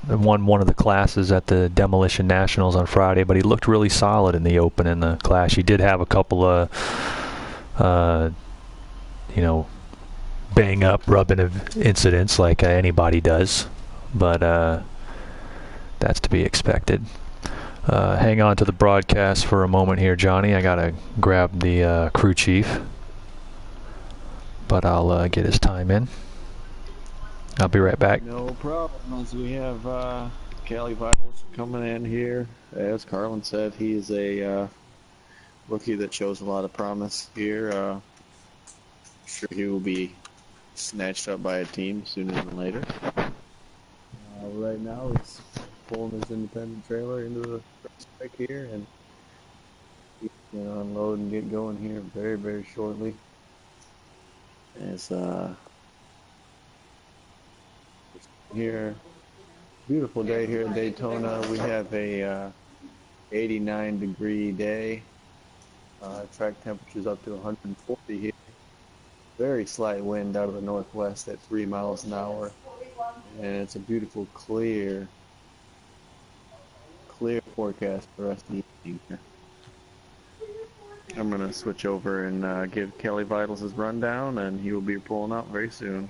one of the classes at the Demolition Nationals on Friday, but he looked really solid in the Open and the Clash. He did have a couple of you know, bang up, rubbing of incidents like anybody does, but that's to be expected. Hang on to the broadcast for a moment here, Johnny. I gotta grab the crew chief, but I'll get his time in. I'll be right back. No problem. As we have Callie Vitals coming in here. As Carlin said, he is a rookie that shows a lot of promise here. Sure he will be snatched up by a team sooner than later. Right now, he's pulling his independent trailer into the track here, and he's going to unload and get going here very, very shortly. It's here, beautiful day here at Daytona. We have a 89-degree day. Track temperature's up to 140 here. Very slight wind out of the northwest at 3 miles an hour. And it's a beautiful, clear forecast for the rest of the evening here. I'm going to switch over and give Kelly Vitals his rundown, and he will be pulling out very soon.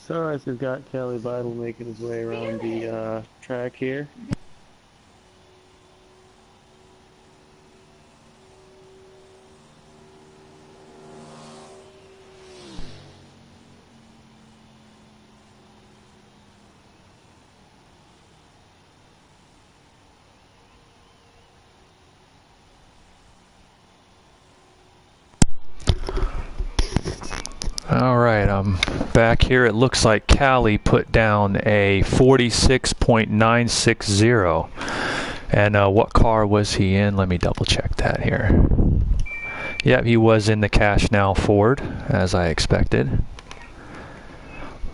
So as we've got Kelly Vital making his way around the track here. All right, I'm back here. It looks like Callie put down a 46.960. And what car was he in? Let me double check that here. Yep, he was in the Cash Now Ford, as I expected.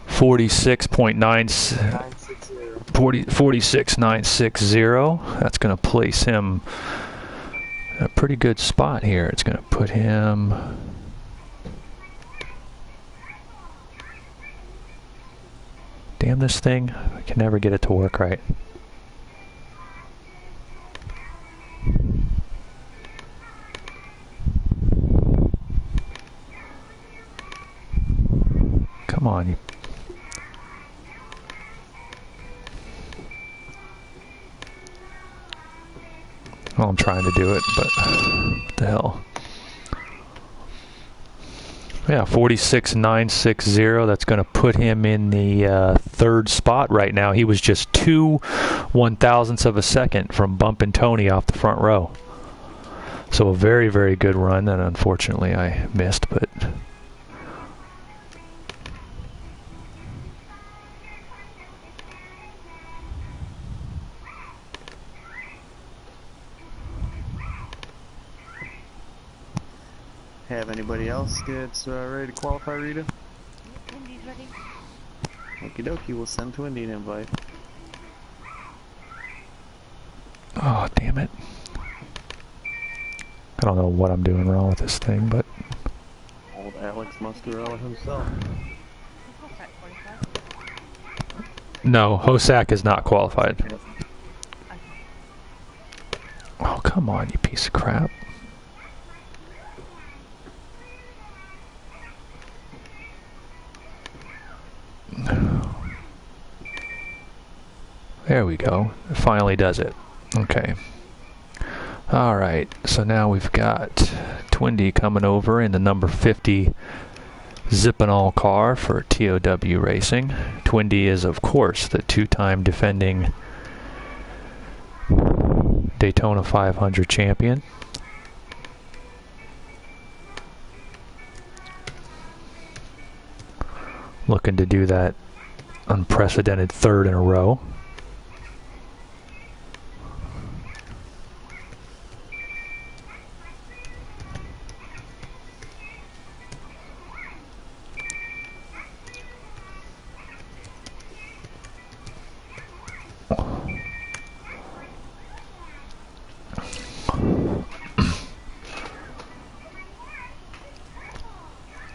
46.960. That's going to place him in a pretty good spot here. It's going to put him... Damn this thing, I can never get it to work right. Come on, you. Well, I'm trying to do it, but what the hell. Yeah, 46.960. That's going to put him in the third spot right now. He was just 2/1000ths of a second from bumping Tony off the front row. So a very, very good run that unfortunately I missed, but... Have anybody else that's ready to qualify, Rita? Wendy's ready. Okie dokie, we'll send to Wendy an invite. Oh, damn it. I don't know what I'm doing wrong with this thing, but... Old Alex Muscarella himself. No, Hosak is not qualified. Oh, come on, you piece of crap. There we go. It finally does it. Okay. Alright, so now we've got Twindy coming over in the number 50 Zippenall car for TOW Racing. Twindy is, of course, the two-time defending Daytona 500 champion. Looking to do that unprecedented third in a row.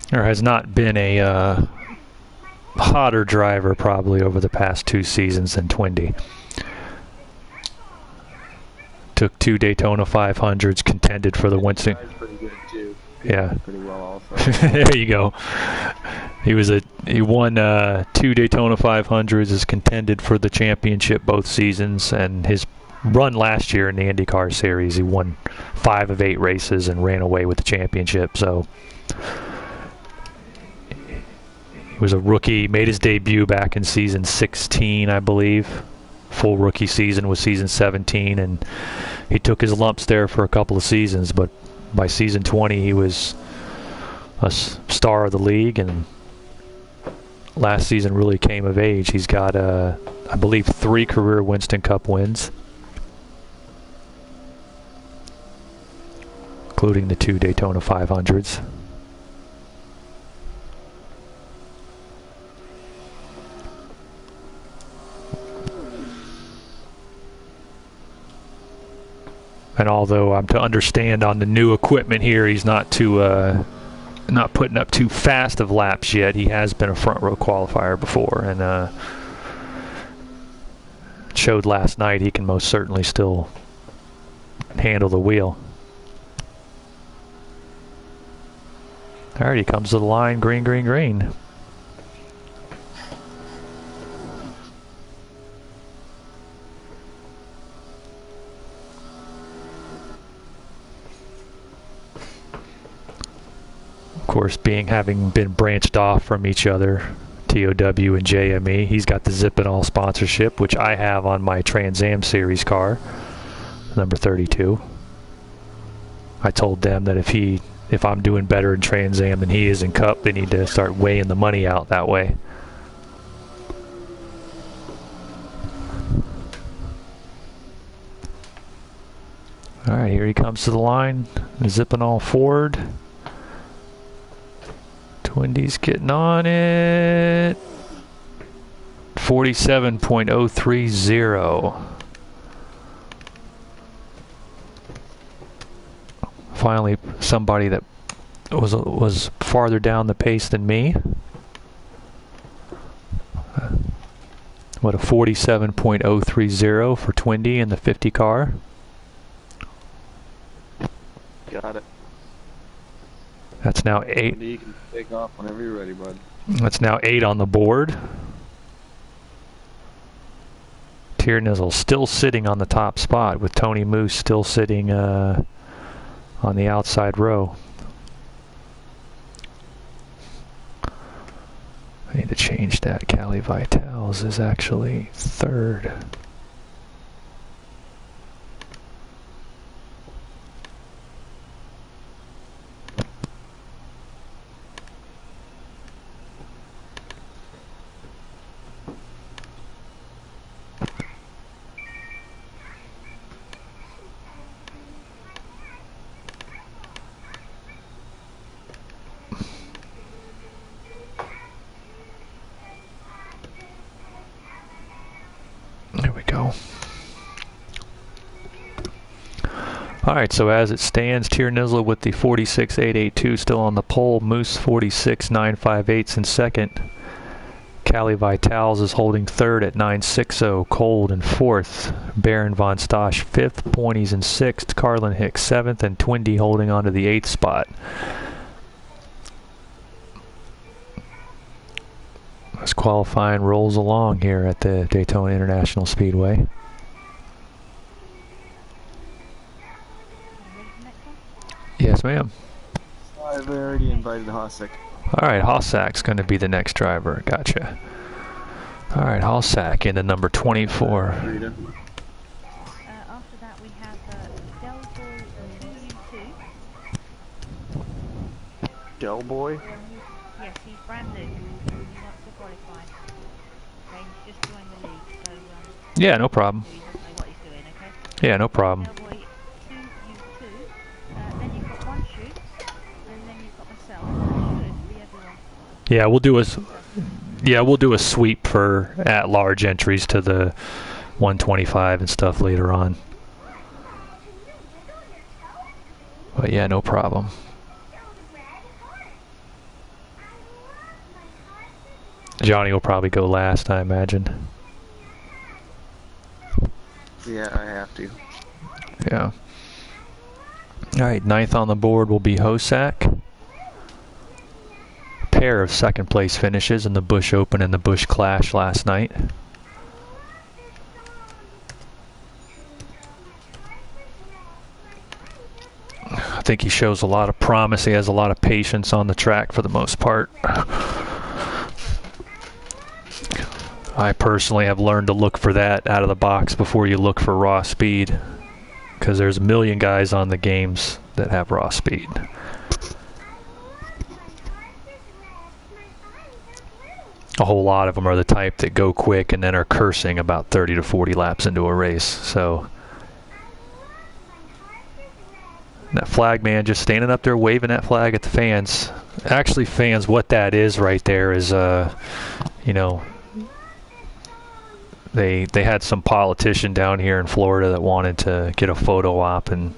There has not been a hotter driver probably over the past 2 seasons than Twindy. Took 2 Daytona 500s, contended for the Winston. Pretty good too. Yeah. Pretty well also. There you go. He won 2 Daytona 500s, is contended for the championship both seasons, and his run last year in the IndyCar series, he won 5 of 8 races and ran away with the championship. So he was a rookie, made his debut back in season 16, I believe. Full rookie season was season 17, and he took his lumps there for a couple of seasons, but by season 20 he was a star of the league, and last season really came of age. He's got, I believe, 3 career Winston Cup wins, including the 2 Daytona 500s. And although I'm to understand on the new equipment here, he's not putting up too fast of laps yet. He has been a front row qualifier before, and showed last night he can most certainly still handle the wheel. All right, he comes to the line, green, green, green. Of course, having been branched off from each other, TOW and JME, he's got the Zippenall sponsorship, which I have on my Trans Am Series car, number 32. I told them that if I'm doing better in Trans Am than he is in Cup, they need to start weighing the money out that way. All right, here he comes to the line, the Zippenall Ford. Twindy's getting on it. 47.030. Finally, somebody that was farther down the pace than me. What a 47.030 for Twindy in the 50 car. Got it. That's now 8. You can take off whenever you're ready, bud. That's now 8 on the board. Tiernizzle still sitting on the top spot, with Tony Moose still sitting on the outside row. I need to change that. Cali Vitals is actually 3rd. There we go. Alright, so as it stands, Tiernizzle with the 46.882 still on the pole. Moose 46.958 in second. Cali Vitals is holding third at 9.60. Cold in fourth. Baron von Stosch fifth. Pointies in sixth. Carlin-Hicks seventh. And Twindy holding on to the 8th spot. As qualifying rolls along here at the Daytona International Speedway. Ready for the next one? Yes, ma'am. I've already invited Hossack. All right, Hossack's going to be the next driver. Gotcha. All right, Hossack in the number 24. Rita. After that we have Delboy U2. Del Boy? Yes, he's brand new. He wants to qualify. Okay, he's just joined the league, so Yeah, no problem. he doesn't know what he's doing, okay? Yeah, no problem. Delboy 2U2. Then you've got one shoot, and then you've got myself. That should be everyone. Yeah, we'll do a sweep for at-large entries to the 125 and stuff later on. But yeah, no problem. Johnny will probably go last, I imagine. Yeah, I have to. Yeah. All right, 9th on the board will be Hossack. Pair of second place finishes in the Busch Open and the Busch Clash last night. I think he shows a lot of promise. He has a lot of patience on the track for the most part. I personally have learned to look for that out of the box before you look for raw speed, because there's a million guys on the games that have raw speed. A whole lot of them are the type that go quick and then are cursing about 30 to 40 laps into a race. So that flag man just standing up there waving that flag at the fans. Actually, fans, what that is right there is, you know, they had some politician down here in Florida that wanted to get a photo op, and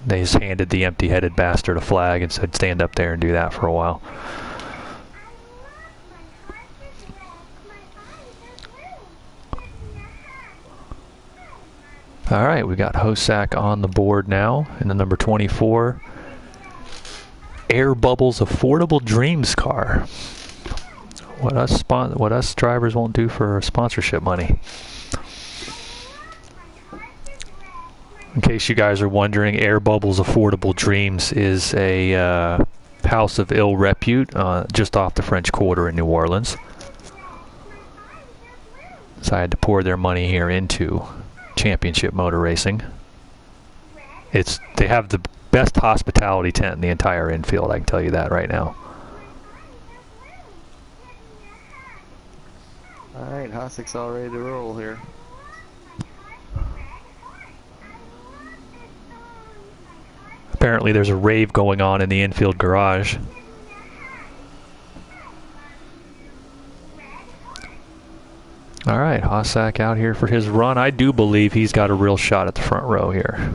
they just handed the empty-headed bastard a flag and said, stand up there and do that for a while. All right, we got Hossack on the board now in the number 24 Air Bubbles Affordable Dreams car. What us drivers won't do for sponsorship money. In case you guys are wondering, Air Bubbles Affordable Dreams is a house of ill repute just off the French Quarter in New Orleans. So I had to pour their money here into championship motor racing. They have the best hospitality tent in the entire infield, I can tell you that right now. Alright, Hossack's all ready to roll here. Apparently there's a rave going on in the infield garage. Alright, Hossack out here for his run. I do believe he's got a real shot at the front row here.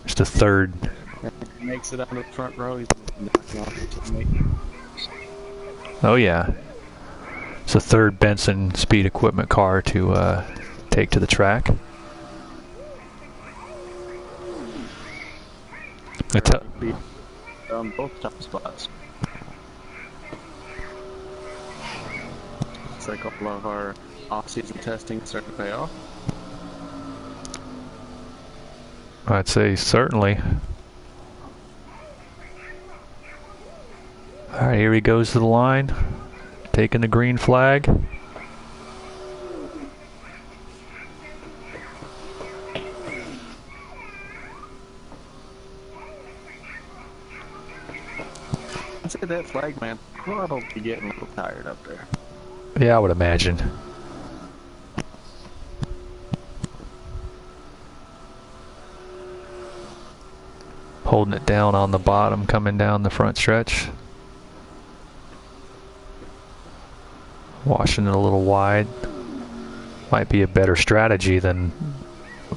Just a third. If he makes it out of the front row, he's knocking off his teammate. Oh yeah. It's a third Benson Speed Equipment car to take to the track. Beat both top spots. Looks like all of our off-season testing is starting to pay off. I'd say certainly. Alright, here he goes to the line, taking the green flag. I'd say that flag man probably getting a little tired up there. Yeah, I would imagine. Holding it down on the bottom, coming down the front stretch. Washing it a little wide. Might be a better strategy than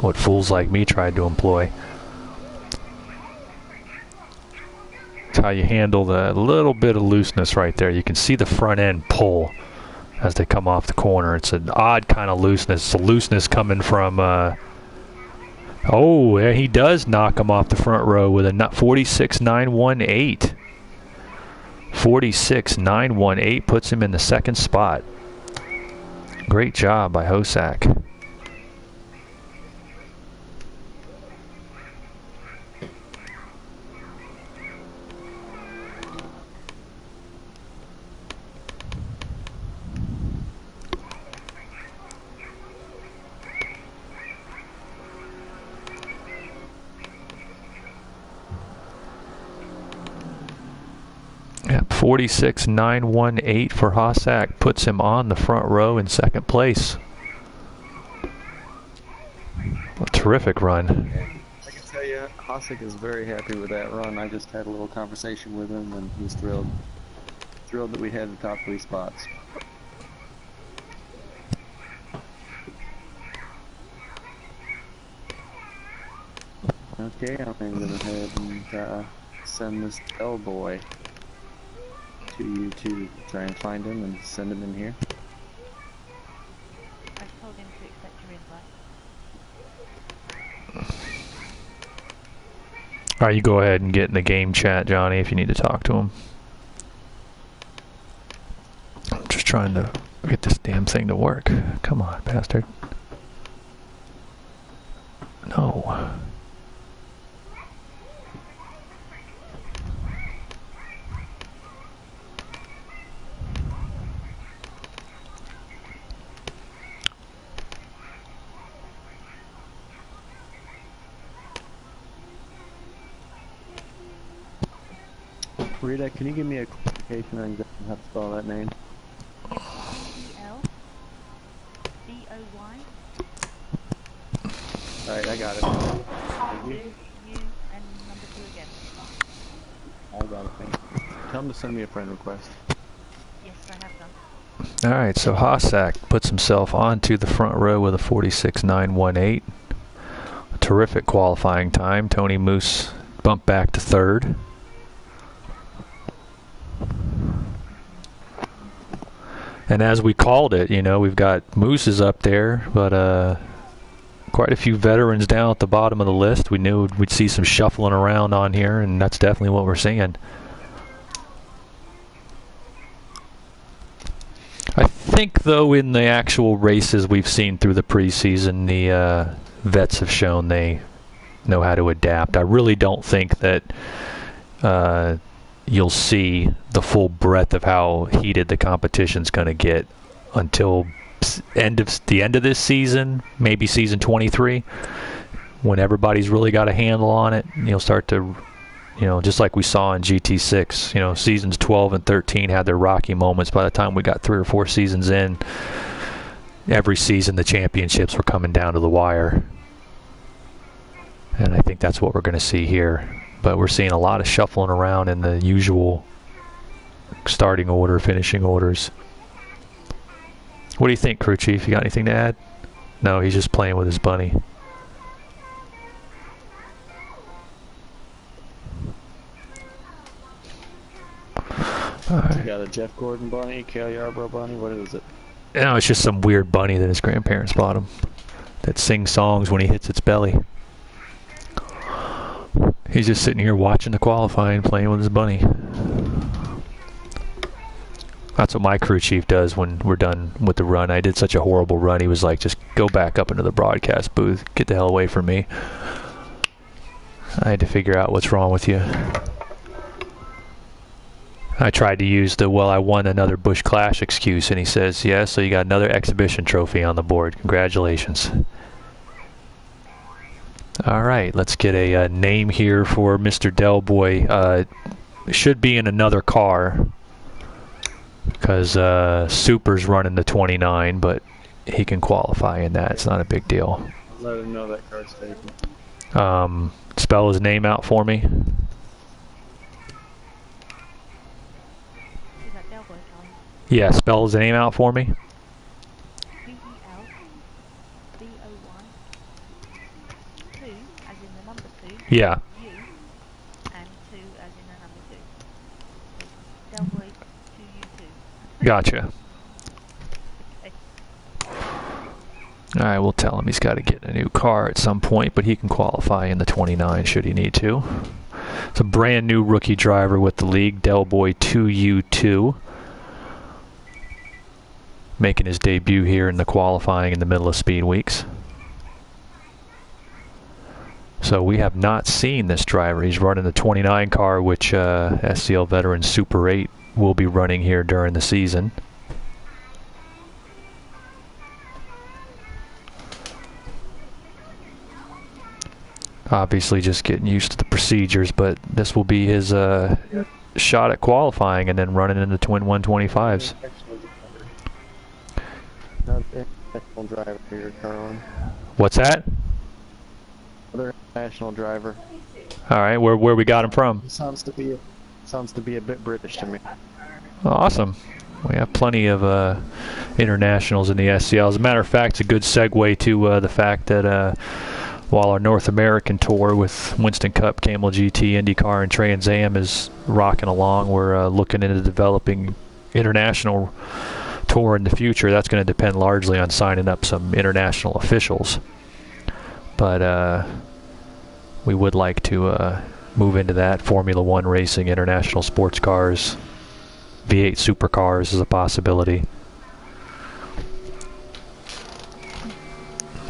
what fools like me tried to employ. It's how you handle the little bit of looseness right there. You can see the front end pull as they come off the corner. It's an odd kind of looseness. It's a looseness coming from Oh, yeah, he does knock him off the front row with a 46.918. 46.918 puts him in the second spot. Great job by Hosack. Yep, 46.918 for Hosack puts him on the front row in second place. A terrific run. I can tell you, Hossack is very happy with that run. I just had a little conversation with him, and he was thrilled. Thrilled that we had the top 3 spots. Okay, I'm going to go ahead and send this L boy to you to try and find him and send him in here. I told him to accept your invite. Alright, you go ahead and get in the game chat, Johnny, if you need to talk to him. I'm just trying to get this damn thing to work. Come on, bastard. No. Rita, can you give me a clarification on exactly how to spell that name? SCL BOY. Alright, I got it. Thank you. You and number 2 again. I got it, thank you. Tell him to send me a friend request. Yes, I have done. Alright, so Hosack puts himself onto the front row with a 46.918. A terrific qualifying time. Tony Moose bumped back to third. And as we called it, you know, we've got Mooses up there, but quite a few veterans down at the bottom of the list. We knew we'd see some shuffling around on here, and that's definitely what we're seeing. I think, though, in the actual races we've seen through the preseason, the vets have shown they know how to adapt. I really don't think that you'll see the full breadth of how heated the competition's going to get until the end of this season, maybe season 23, when everybody's really got a handle on it. You'll start to, you know, just like we saw in GT6, you know, seasons 12 and 13 had their rocky moments. By the time we got 3 or 4 seasons in, every season the championships were coming down to the wire. And I think that's what we're going to see here. But we're seeing a lot of shuffling around in the usual starting order, finishing orders. What do you think, crew chief? You got anything to add? No, he's just playing with his bunny. Right. You got a Jeff Gordon bunny, Cale Yarborough bunny, what is it? No, it's just some weird bunny that his grandparents bought him that sings songs when he hits its belly. He's just sitting here watching the qualifying, playing with his bunny. That's what my crew chief does when we're done with the run. I did such a horrible run. He was like, just go back up into the broadcast booth. Get the hell away from me. I had to figure out what's wrong with you. I tried to use the, well, I won another Busch Clash excuse, and he says, yeah, so you got another exhibition trophy on the board. Congratulations. All right, let's get a name here for Mr. Delboy. Should be in another car because Super's running the 29, but he can qualify in that. It's not a big deal. Let him know that car's taken. Spell his name out for me. Is that Delboy, Charlie? Yeah, spell his name out for me. BELBOY 2 as in the number 2. Yeah. U and 2 as in the number 2. Delboy 2U2. Gotcha. Okay. Alright, we'll tell him he's got to get a new car at some point, but he can qualify in the 29 should he need to. It's a brand new rookie driver with the league, Delboy 2U2. Making his debut here in the qualifying in the middle of speed weeks. So we have not seen this driver. He's running the 29 car, which SCL veteran Super 8 will be running here during the season. Obviously just getting used to the procedures, but this will be his shot at qualifying and then running in the twin 125s. International driver here, Carlin. What's that? Other international driver. All right, where we got him from? Sounds to be a bit British to me. Awesome. We have plenty of internationals in the SCL. As a matter of fact, it's a good segue to the fact that while our North American tour with Winston Cup, Camel GT, IndyCar, and Trans Am is rocking along, we're looking into developing international tour in the future. That's going to depend largely on signing up some international officials. But we would like to move into that. Formula One racing, international sports cars, V8 supercars is a possibility.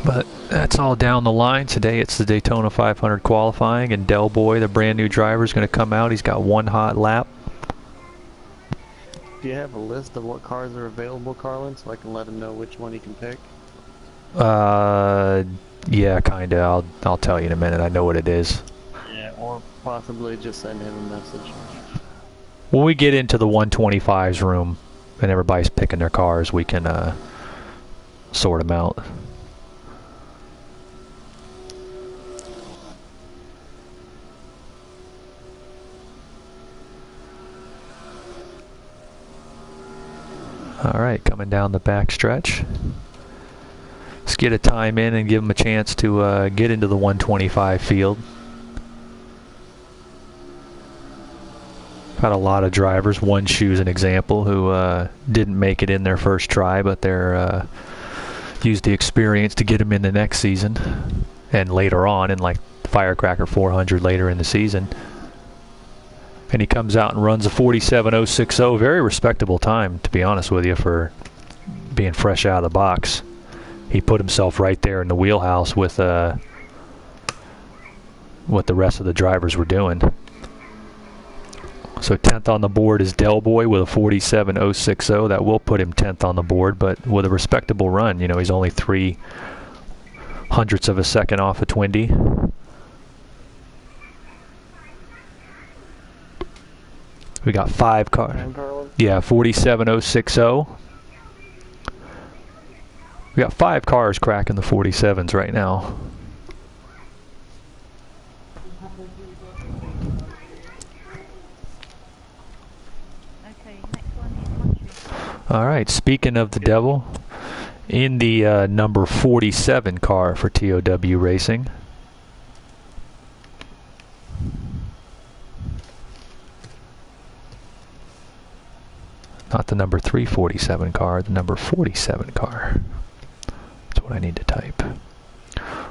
But that's all down the line. Today it's the Daytona 500 qualifying, and Delboy, the brand new driver, is going to come out. He's got one hot lap. Do you have a list of what cars are available, Carlin, so I can let him know which one he can pick? Yeah, kinda. I'll tell you in a minute. I know what it is. Yeah, or possibly just send him a message. When we get into the 125s room and everybody's picking their cars, we can sort them out. Alright, coming down the back stretch. Let's get a time in and give them a chance to get into the 125 field. Got a lot of drivers. One shoe's an example who didn't make it in their first try, but they're used the experience to get them in the next season and later on in like Firecracker 400 later in the season. And he comes out and runs a 47.060, very respectable time, to be honest with you, for being fresh out of the box. He put himself right there in the wheelhouse with what the rest of the drivers were doing. So 10th on the board is Delboy with a 47.060. That will put him 10th on the board, but with a respectable run. You know, he's only 0.03 of a second off a Twindy. We got 5 cars. Yeah, 47.060. We got 5 cars cracking the 47s right now. Okay, next one is Country. All right, speaking of the devil, in the number 47 car for TOW Racing. Not the number 347 car, the number 47 car. That's what I need to type.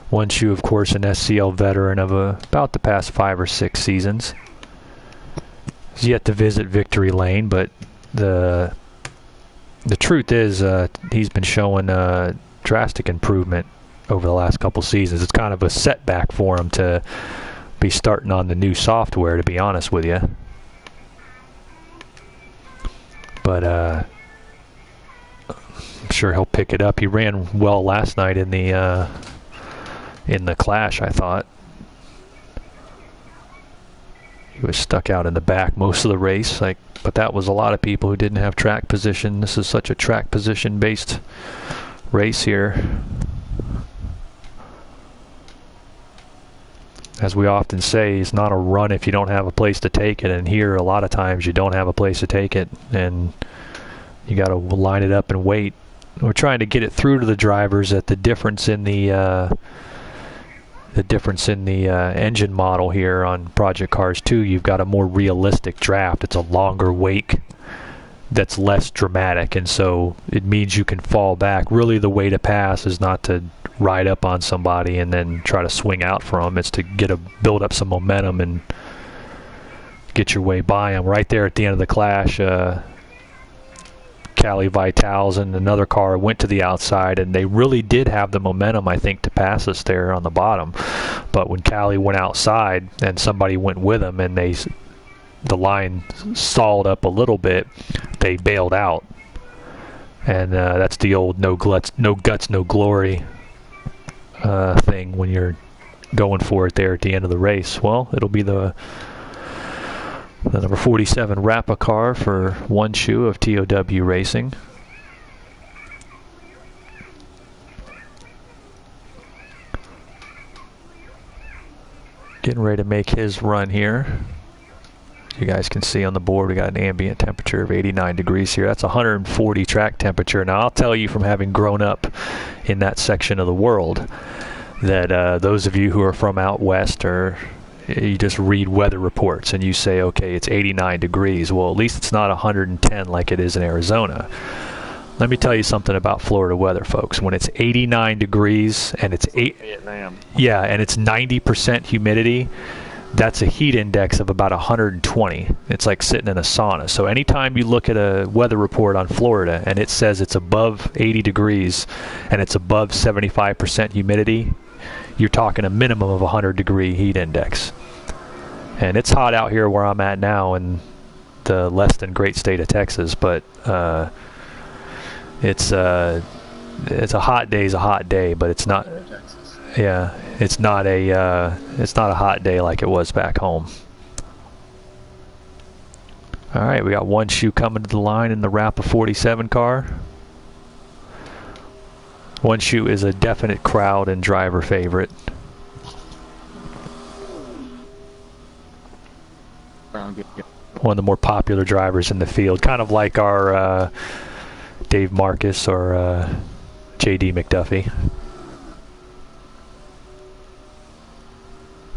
One shoe, of course, an SCL veteran of about the past 5 or 6 seasons. He's yet to visit victory lane, but the truth is he's been showing drastic improvement over the last couple seasons. It's kind of a setback for him to be starting on the new software, to be honest with you. But I'm sure he'll pick it up. He ran well last night in the clash, I thought. He was stuck out in the back most of the race, but that was a lot of people who didn't have track position. This is such a track position based race here. As we often say, it's not a run if you don't have a place to take it, and here a lot of times you don't have a place to take it and you got to line it up and wait. We're trying to get it through to the drivers that the difference in the engine model here on Project Cars 2, you've got a more realistic draft. It's a longer wake that's less dramatic, and so it means you can fall back. Really, the way to pass is not to ride up on somebody and then try to swing out for them. It's to build up some momentum and get your way by them. Right there at the end of the clash, Cali Vitals and another car went to the outside, and they really did have the momentum, I think, to pass us there on the bottom. But when Cali went outside and somebody went with them, and the line stalled up a little bit, they bailed out. And that's the old no guts, no glory thing when you're going for it there at the end of the race. Well, it'll be the number 47 Rappa car for One Shoe of TOW Racing. Getting ready to make his run here. You guys can see on the board we got an ambient temperature of 89 degrees here. That's 140 track temperature. Now I'll tell you, from having grown up in that section of the world, that those of you who are from out west, or you just read weather reports and you say, okay, it's 89 degrees. Well, at least it's not 110 like it is in Arizona. Let me tell you something about Florida weather, folks. When it's 89 degrees and it's Vietnam. Yeah, and it's 90% humidity, that's a heat index of about 120. It's like sitting in a sauna. So anytime you look at a weather report on Florida and it says it's above 80 degrees and it's above 75% humidity, you're talking a minimum of 100-degree heat index. And it's hot out here where I'm at now in the less than great state of Texas, but it's a hot day's a hot day, but it's not. Yeah, it's not a hot day like it was back home. All right, we got One Shoe coming to the line in the Rappa 47 car. One Shoe is a definite crowd and driver favorite. One of the more popular drivers in the field, kind of like our Dave Marcus or J.D. McDuffie.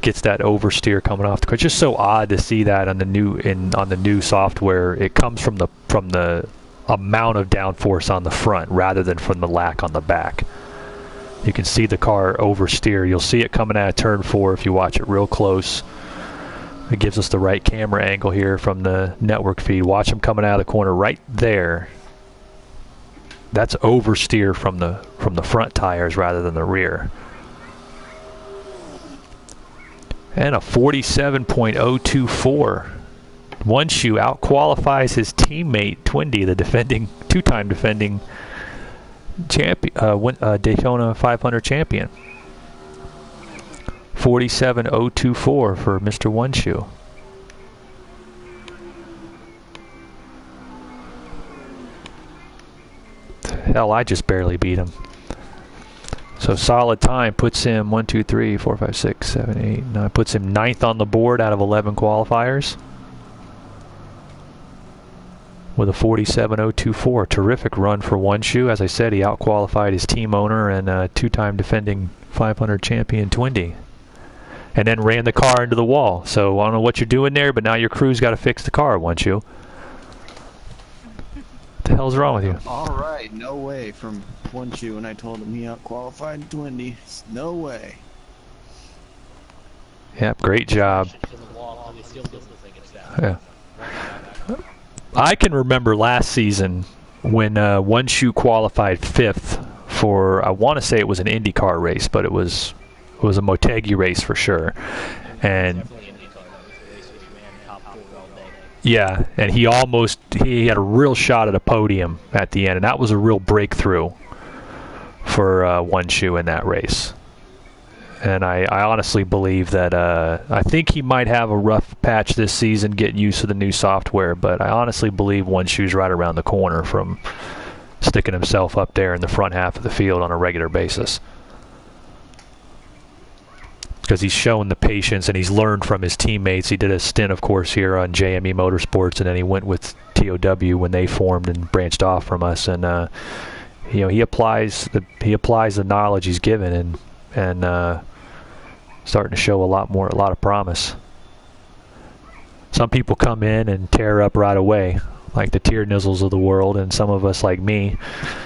Gets that oversteer coming off the car. It's just so odd to see that on the new software. It comes from the amount of downforce on the front rather than from the lack on the back. You can see the car oversteer. You'll see it coming out of turn 4 if you watch it real close. It gives us the right camera angle here from the network feed. Watch him coming out of the corner right there. That's oversteer from the front tires rather than the rear. And a 47.024. One Shoe out-qualifies his teammate Twindy, the two-time defending champion, Daytona 500 champion. 47.024 for Mr. One Shoe. Hell, I just barely beat him. So solid time puts him 1, 2, 3, 4, 5, 6, 7, 8, 9. Puts him 9th on the board out of 11 qualifiers with a 47.024. Terrific run for One Shoe. As I said, he out-qualified his team owner and two-time defending 500 champion Twindy, and then ran the car into the wall. So I don't know what you're doing there, but now your crew's got to fix the car, One Shoe. What the hell's wrong with you? All right, no way from One Shoe, and I told him he out-qualified Twindy. No way. Yep, great job. Yeah. I can remember last season when One Shoe qualified 5th for, I want to say it was an IndyCar race, but it was a Motegi race for sure. And yeah, and he had a real shot at a podium at the end, and that was a real breakthrough for One Shoe in that race. And I honestly believe that I think he might have a rough patch this season getting used to the new software, but I honestly believe One Shoe's right around the corner from sticking himself up there in the front half of the field on a regular basis. Because he's shown the patience and he's learned from his teammates. He did a stint, of course, here on JME Motorsports, and then he went with TOW when they formed and branched off from us. And he applies the knowledge he's given, and starting to show a lot of promise. Some people come in and tear up right away, like the Tier Nizzles of the world, and some of us like me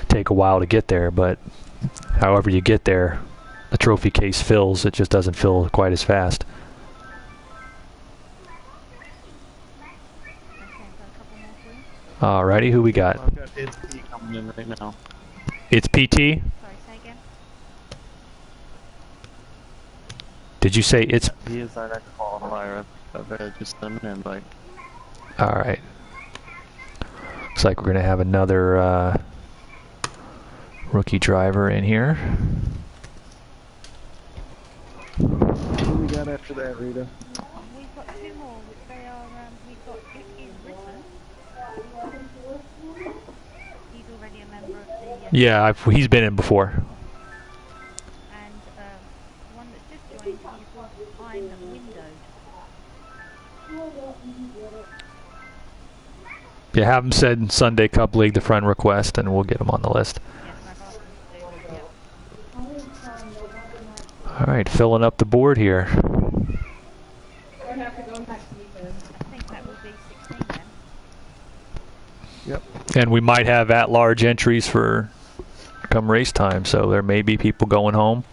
take a while to get there, but however you get there, the trophy case fills. It just doesn't fill quite as fast. Alrighty, who we got? I've got It's P coming in right now. It's PT? Sorry, say again. Did you say it's... He is our next qualifier. I've just sent an invite. Alright. Looks like we're going to have another rookie driver in here. Who we got after that, Rita? We've got two more. They are, we've got It Is Written. He's already a member of the... Yeah, he's been in before. And one that's just joined, he's called I'm Windowed. Yeah, have him send Sunday Cup League the friend request, and we'll get him on the list. Yes, I've asked him to do it, yeah. Alright, filling up the board here. I think that will be 16 then. Yep. And we might have at-large entries for come race time, so there may be people going home.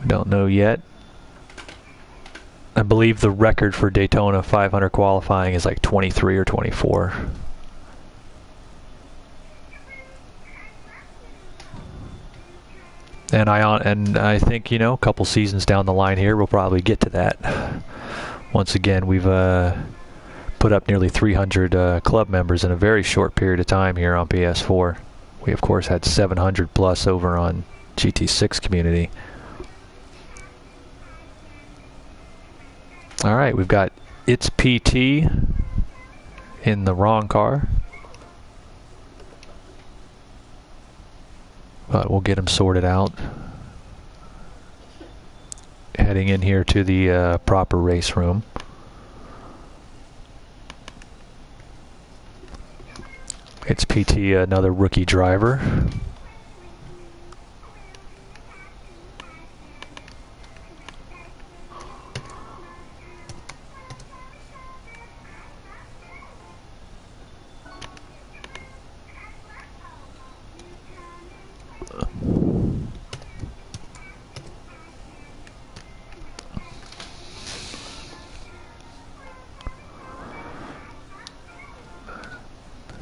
We don't know yet. I believe the record for Daytona 500 qualifying is like 23 or 24. And I think, you know, a couple seasons down the line here, we'll probably get to that. Once again, we've put up nearly 300 club members in a very short period of time here on PS4. We, of course, had 700 plus over on GT6 community. Alright, we've got It's PT in the wrong car. But we'll get him sorted out. Heading in here to the proper race room. It's PT, another rookie driver.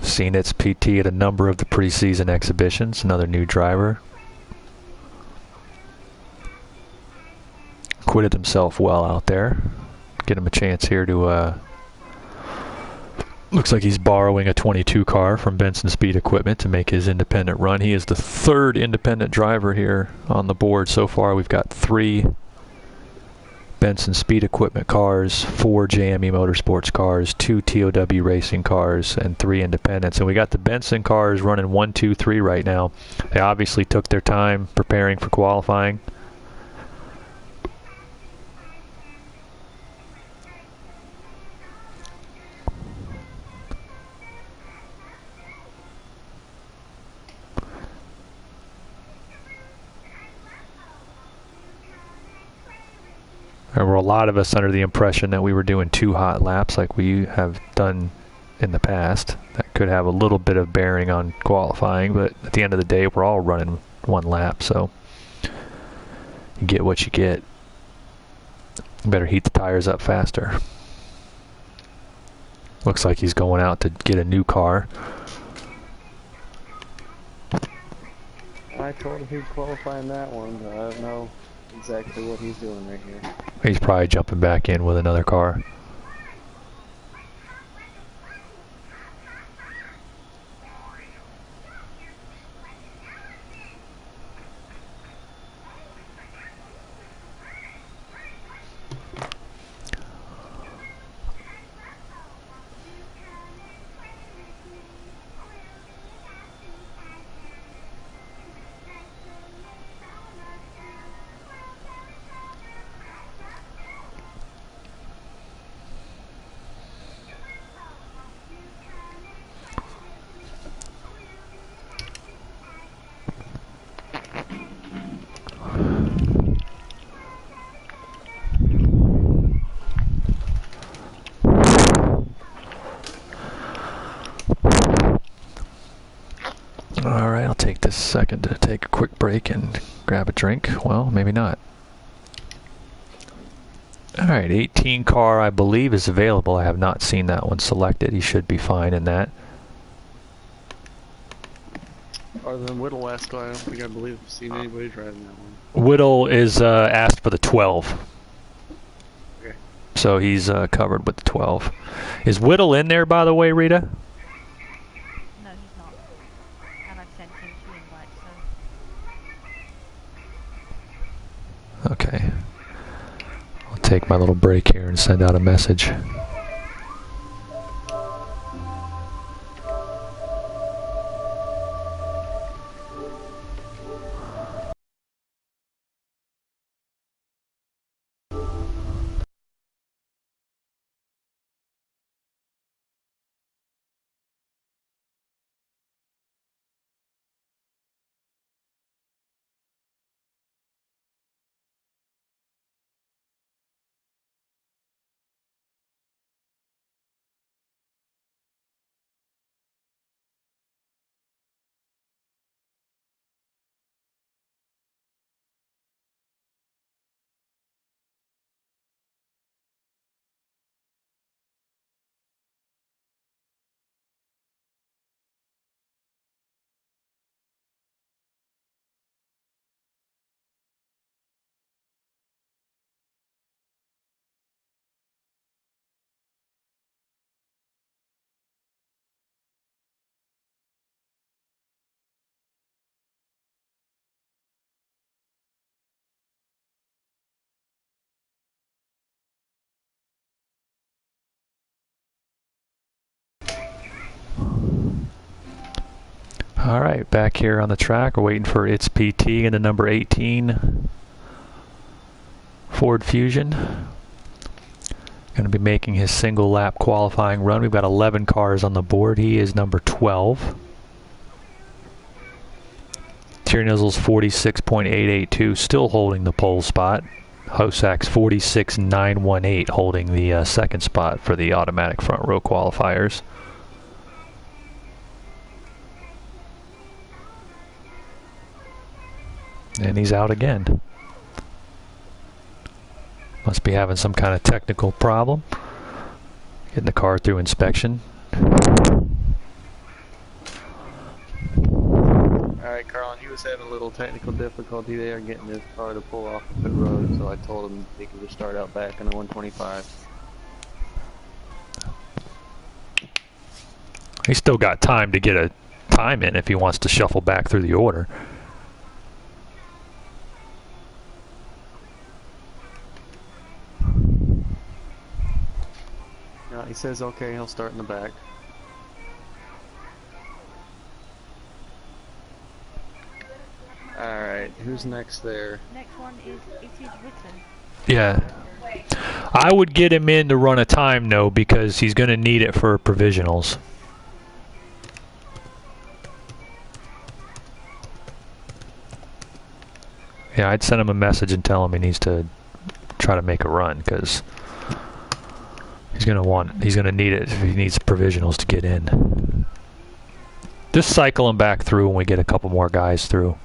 Seen its PT at a number of the preseason exhibitions. Another new driver. Acquitted himself well out there. Get him a chance here to looks like he's borrowing a 22 car from Benson Speed Equipment to make his independent run. He is the third independent driver here on the board so far. We've got 3 Benson Speed Equipment cars, 4 JME Motorsports cars, 2 TOW Racing cars, and 3 independents. And we got the Benson cars running 1, 2, 3 right now. They obviously took their time preparing for qualifying. There were a lot of us under the impression that we were doing 2 hot laps like we have done in the past. That could have a little bit of bearing on qualifying, but at the end of the day, we're all running 1 lap, so you get what you get. You better heat the tires up faster. Looks like he's going out to get a new car. I told him he'd qualify in that one, but I don't know exactly what he's doing right here. He's probably jumping back in with another car. All right, I'll take this second to take a quick break and grab a drink. Well, maybe not. All right, 18 car I believe is available. I have not seen that one selected. He should be fine in that. Other than Whittle last guy, I don't think I believe I've seen anybody driving that one. Whittle is asked for the 12. Okay. So he's covered with the 12. Is Whittle in there, by the way, Rita? No, he's not. And I've sent him 2 invites, so... Okay. I'll take my little break here and send out a message. All right, back here on the track. We're waiting for its PT and the number 18 Ford Fusion. Going to be making his single lap qualifying run. We've got 11 cars on the board. He is number 12. Tiernizzle's 46.882, still holding the pole spot. Hosak's 46.918, holding the second spot for the automatic front row qualifiers. And he's out again. Must be having some kind of technical problem. Getting the car through inspection. Alright, Carlin, he was having a little technical difficulty there getting his car to pull off the pit road, so I told him he could just start out back in the 125. He's still got time to get a time in if he wants to shuffle back through the order. He says okay, he'll start in the back. Alright, who's next there? Next one is, it is written. Yeah. I would get him in to run a time, though, because he's going to need it for provisionals. Yeah, I'd send him a message and tell him he needs to try to make a run, because he's gonna need it if he needs provisionals to get in. Just cycle him back through when we get a couple more guys through.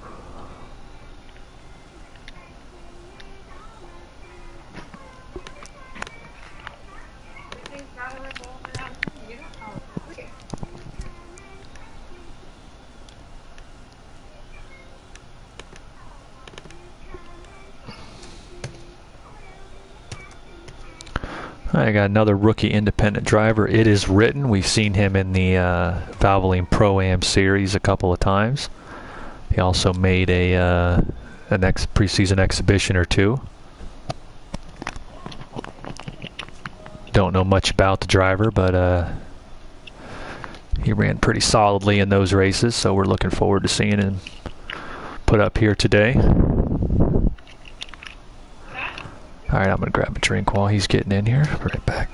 I got another rookie independent driver. It is written. We've seen him in the Valvoline Pro-Am series a couple of times. He also made a preseason exhibition or two. Don't know much about the driver, but he ran pretty solidly in those races, so we're looking forward to seeing him put up here today. Alright, I'm going to grab a drink while he's getting in here. Be right back.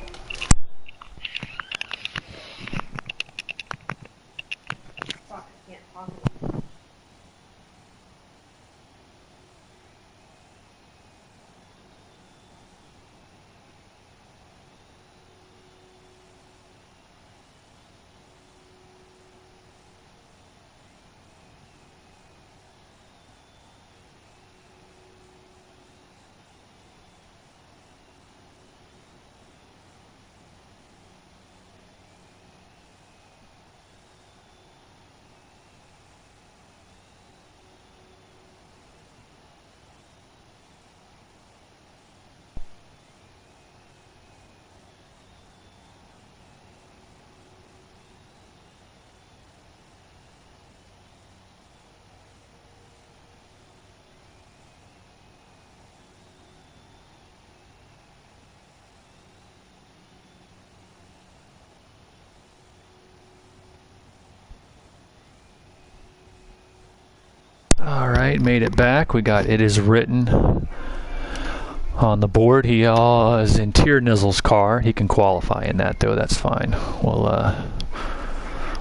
All right, made it back. We got it is written on the board. He is in Tier Nizzle's car. He can qualify in that, though. That's fine. We'll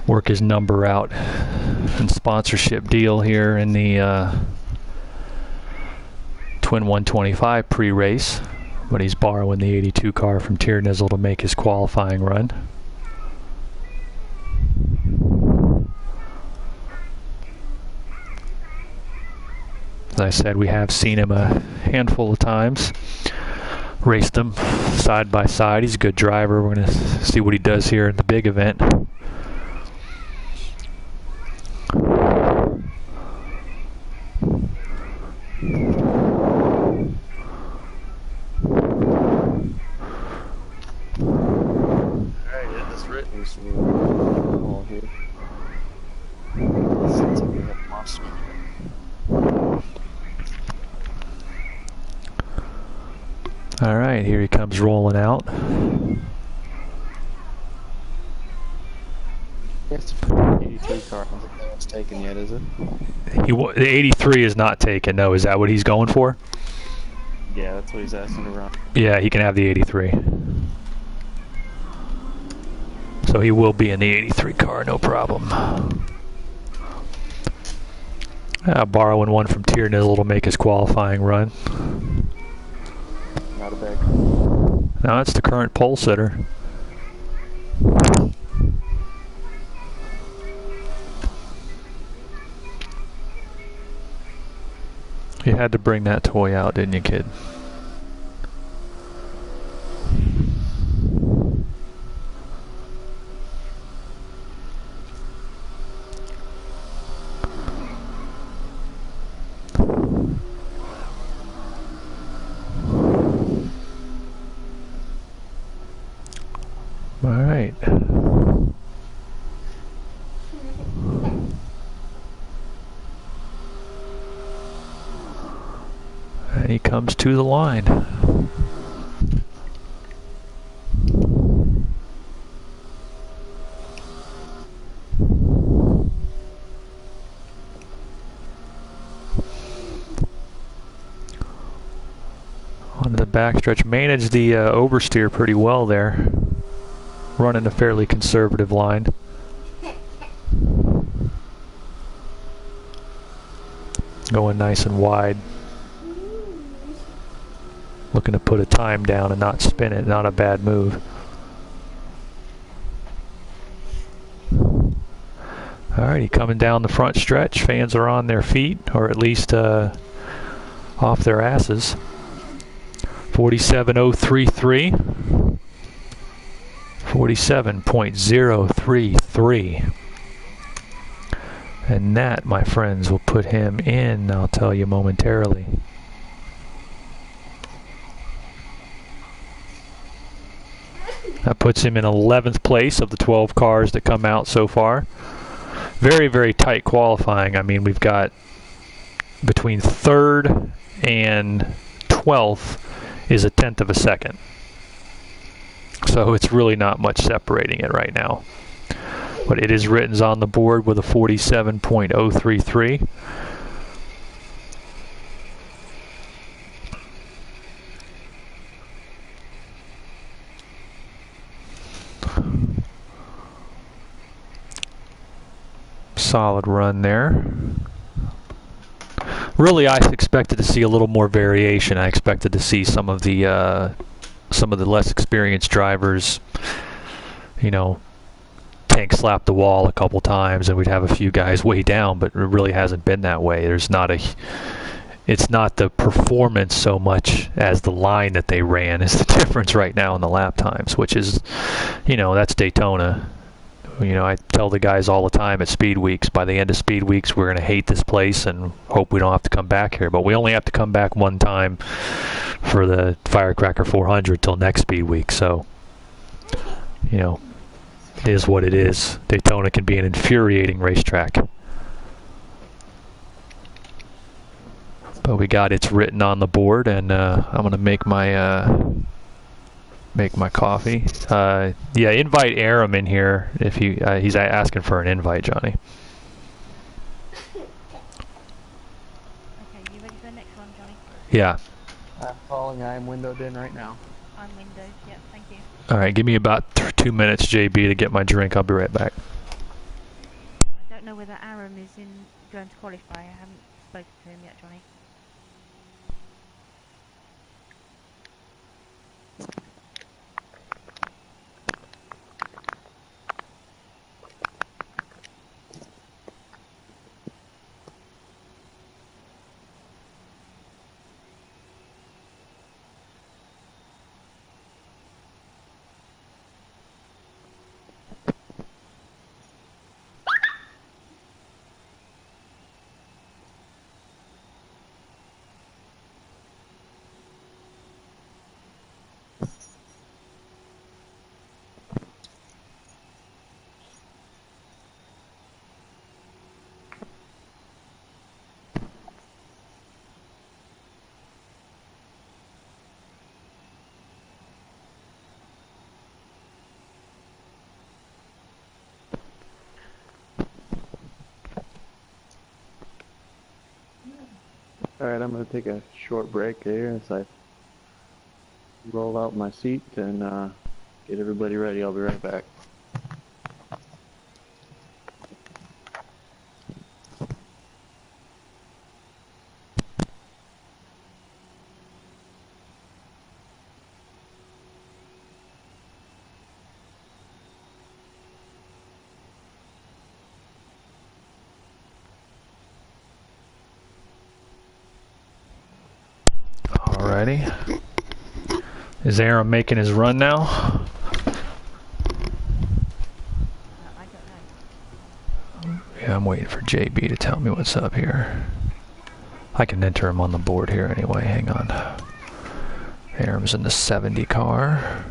work his number out and sponsorship deal here in the Twin 125 pre-race. But he's borrowing the 82 car from Tier Nizzle to make his qualifying run. As I said, we have seen him a handful of times. Raced them side by side. He's a good driver. We're going to see what he does here in the big event. Alright, it is written all here. Seems like we have monster. All right, here he comes rolling out. It's the 83 car. I don't think that one's taken yet, is it? The 83 is not taken. No, is that what he's going for? Yeah, that's what he's asking to run. Yeah, he can have the 83. So he will be in the 83 car, no problem. Borrowing one from Tier Nizzle to make his qualifying run. Not a bad. Now it's the current pole sitter. You had to bring that toy out, didn't you, kid? All right. And he comes to the line. Onto the backstretch. Managed the oversteer pretty well there. Running a fairly conservative line. Going nice and wide. Looking to put a time down and not spin it. Not a bad move. Alrighty, coming down the front stretch. Fans are on their feet, or at least off their asses. 47.033. 47.033. And that, my friends, will put him in, I'll tell you momentarily. That puts him in 11th place of the 12 cars that come out so far. Very, very tight qualifying. I mean, we've got between 3rd and 12th is a 1/10 of a second. So it's really not much separating it right now. But it is written on the board with a 47.033. Solid run there. Really, I expected to see a little more variation. I expected to see some of the less experienced drivers, you know, tank slap the wall a couple times, and we'd have a few guys way down. But it really hasn't been that way. It's not the performance so much as the line that they ran is the difference right now in the lap times, which is, you know, that's Daytona. You know, I tell the guys all the time at Speed Weeks, by the end of Speed Weeks, we're going to hate this place and hope we don't have to come back here. But we only have to come back one time for the Firecracker 400 till next Speed Week. So, you know, it is what it is. Daytona can be an infuriating racetrack. But we got it's written on the board, and I'm going to make my coffee. Yeah, invite Aram in here if he's asking for an invite, Johnny. Yeah. I'm following. I'm windowed in right now. I'm Windows. Yep, thank you. All right, give me about 2 minutes, JB, to get my drink. I'll be right back. I don't know whether Aram is going to qualify. I haven't spoken to him yet, Johnny. Alright, I'm going to take a short break here as I roll out my seat and get everybody ready. I'll be right back. Alrighty. Is Aaron making his run now? I don't know. Yeah, I'm waiting for JB to tell me what's up here. I can enter him on the board here anyway. Hang on. Aaron's in the 70 car.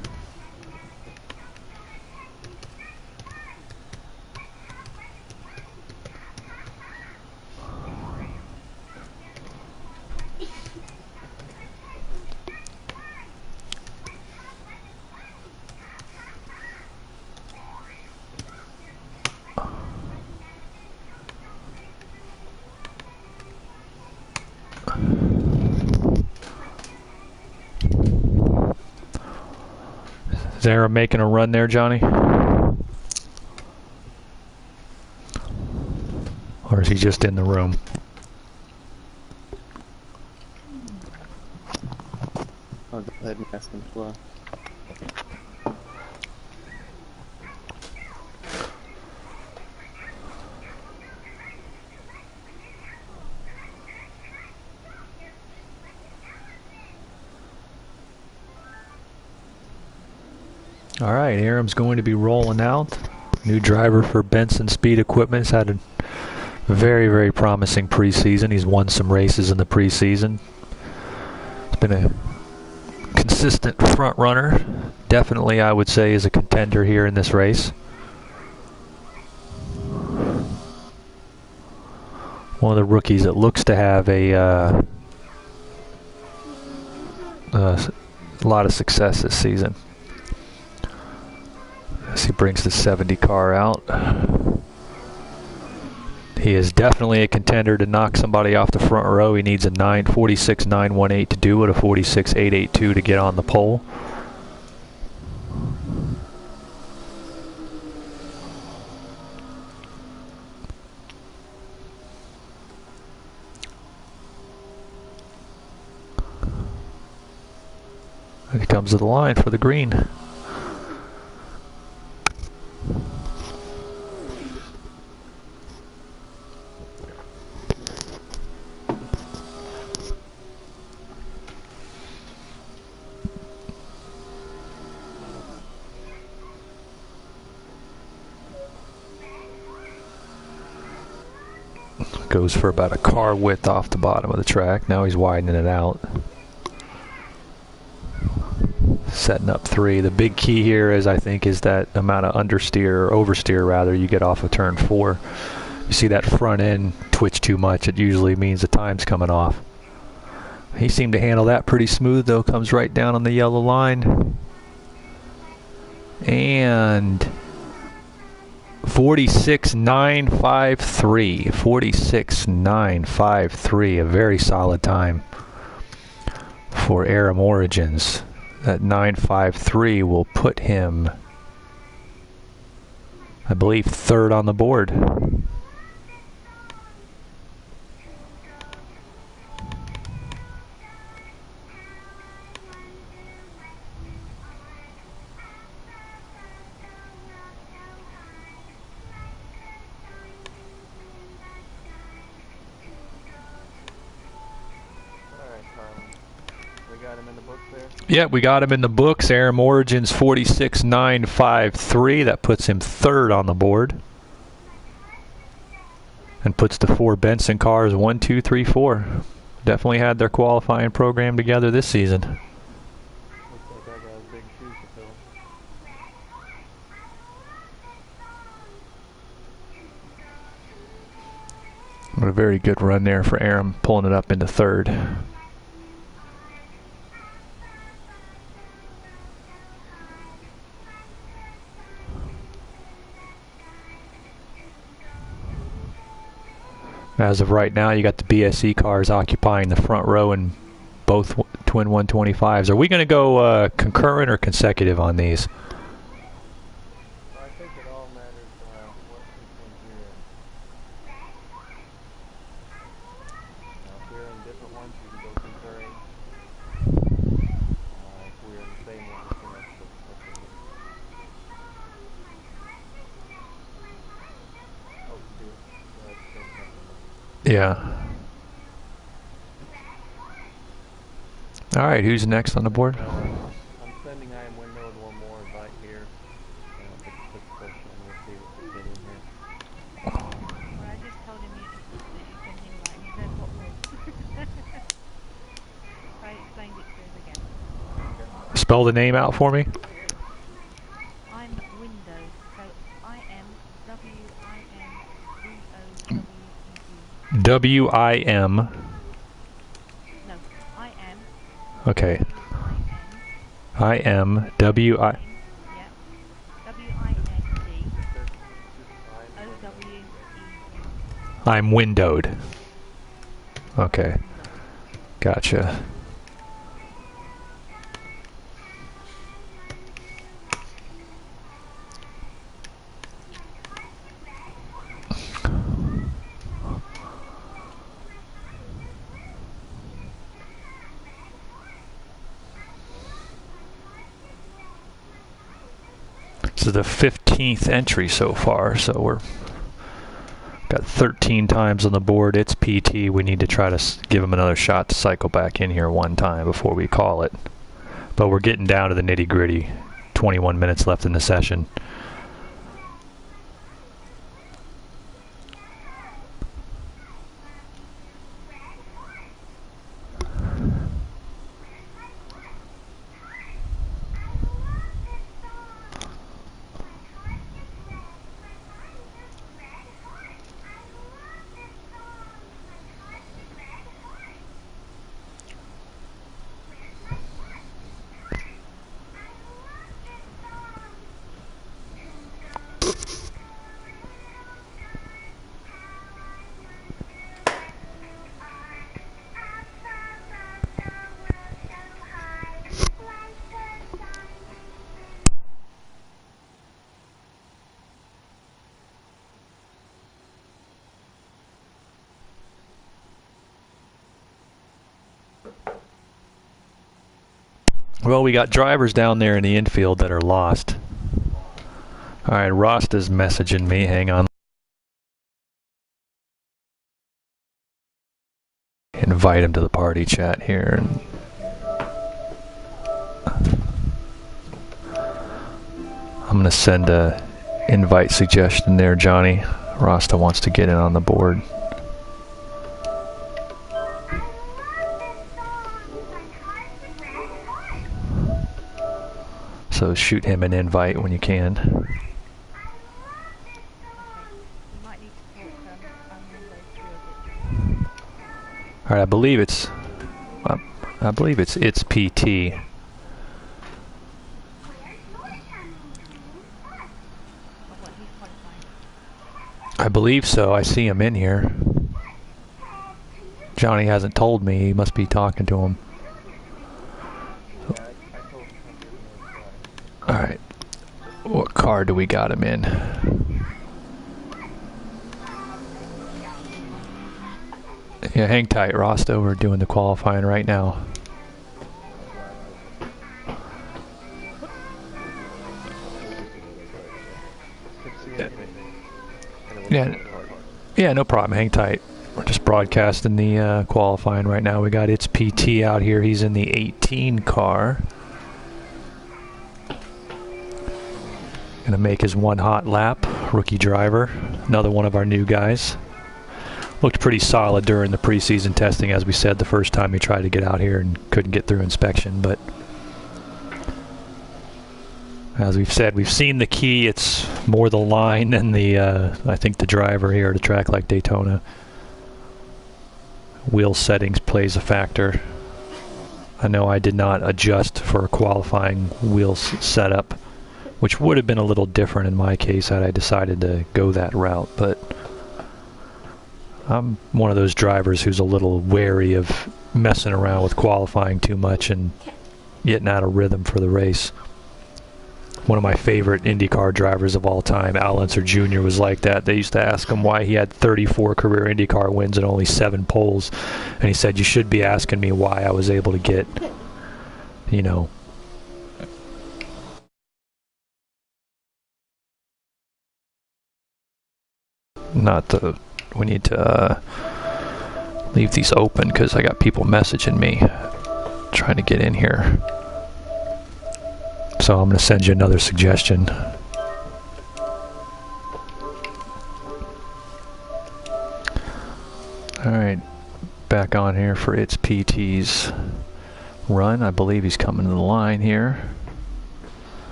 Is Aaron making a run there, Johnny? Or is he just in the room? I'll go ahead and ask him as well. All right, Aram's going to be rolling out. New driver for Benson Speed Equipment. He's had a very, very promising preseason. He's won some races in the preseason. It's been a consistent front runner. Definitely, I would say, is a contender here in this race. One of the rookies that looks to have a lot of success this season. As he brings the 70 car out. He is definitely a contender to knock somebody off the front row. He needs a 46.918 to do it, a 46.882 to get on the pole. And he comes to the line for the green. Goes for about a car width off the bottom of the track. Now he's widening it out. Setting up 3. The big key here is, I think, is that amount of understeer, or oversteer rather, you get off of turn 4. You see that front end twitch too much, it usually means the time's coming off. He seemed to handle that pretty smooth though. Comes right down on the yellow line. And 46.953. 46.953. A very solid time. for Aram Origins. That 953 will put him, I believe, third on the board. Yeah, we got him in the books. Aram Origins 46953. That puts him third on the board. And puts the 4 Benson cars 1, 2, 3, 4. Definitely had their qualifying program together this season. Looks like that guy's big shoes to fill. What a very good run there for Aram, pulling it up into third. As of right now, you got the BSE cars occupying the front row in both twin 125s. Are we going to go concurrent or consecutive on these? I think it all matters what sequence you're in. Now, if we're in different ones, you can go concurring. If we're in the same one, we can have Yeah. All right, who's next on the board? I'm sending I am windowed one more invite here. If it's a quick question, we'll see what we get in here. Well, I just told him you sent him right. He said what was. I explained it to him again. Spell the name out for me. I'm Windows, so I-M-W-I-N-D-O-W-E-D. W-I-M. No, I am. Okay. I-M. W-I. Yeah. W-I-N-D-O-W-E-D. I'm windowed. Okay. Gotcha. This is the 15th entry so far, so we're got 13 times on the board. It's PT. We need to try to give him another shot to cycle back in here one time before we call it. But we're getting down to the nitty-gritty. 21 minutes left in the session. Well, we got drivers down there in the infield that are lost. All right, Rosta's messaging me. Hang on. Invite him to the party chat here. I'm going to send a invite suggestion there, Johnny. Rasta wants to get in on the board. So shoot him an invite when you can. All right, I believe it's PT. I believe so. I see him in here. Johnny hasn't told me. He must be talking to him. What car do we got him in? Yeah, hang tight, Rosto. We're doing the qualifying right now. Yeah, no problem. Hang tight. We're just broadcasting the qualifying right now. We got its PT out here. He's in the 18 car. Gonna make his one hot lap. Rookie driver. Another one of our new guys. Looked pretty solid during the preseason testing, as we said the first time he tried to get out here and couldn't get through inspection. But as we've said, we've seen the key. It's more the line than the, I think, the driver here at a track like Daytona. Wheel settings plays a factor. I know I did not adjust for a qualifying wheel setup, which would have been a little different in my case had I decided to go that route, but I'm one of those drivers who's a little wary of messing around with qualifying too much and getting out of rhythm for the race. One of my favorite IndyCar drivers of all time, Al Unser Jr., was like that. They used to ask him why he had 34 career IndyCar wins and only 7 poles, and he said, "You should be asking me why I was able to get, you know, not the." We need to leave these open because I got people messaging me trying to get in here. So I'm going to send you another suggestion. Alright, back on here for its PT's run. I believe he's coming to the line here.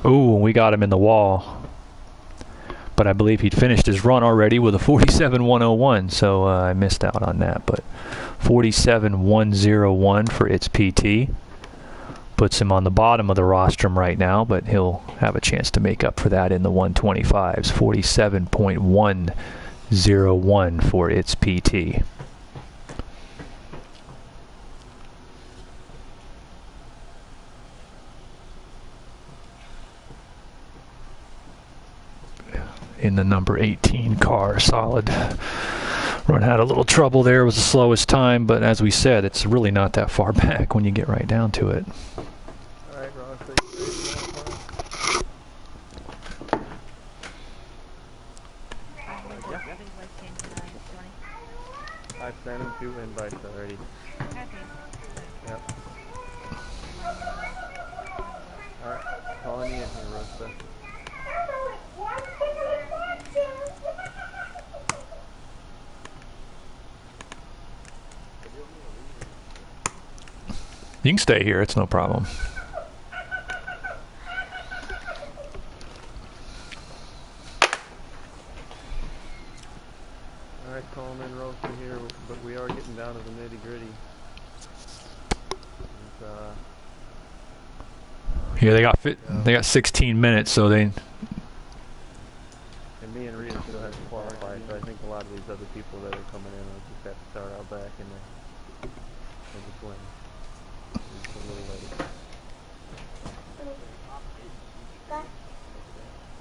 Ooh, we got him in the wall. But I believe he'd finished his run already with a 47.101, so I missed out on that. But 47.101 for its PT. Puts him on the bottom of the rostrum right now, but he'll have a chance to make up for that in the 125s. 47.101 for its PT. In the number 18 car, solid. Run had a little trouble there, was the slowest time, but as we said, it's really not that far back when you get right down to it. Alright, Ross, I've sent him 2 invites already. Yep. Alright, calling you in here, Rosa. You can stay here, it's no problem. Alright, Coleman, Rosa here, but we are getting down to the nitty gritty. Yeah, they got 16 minutes, so they. And me and Rita still have to qualify, so I think a lot of these other people that are coming in will just have to start out back in the swing. It's a little late.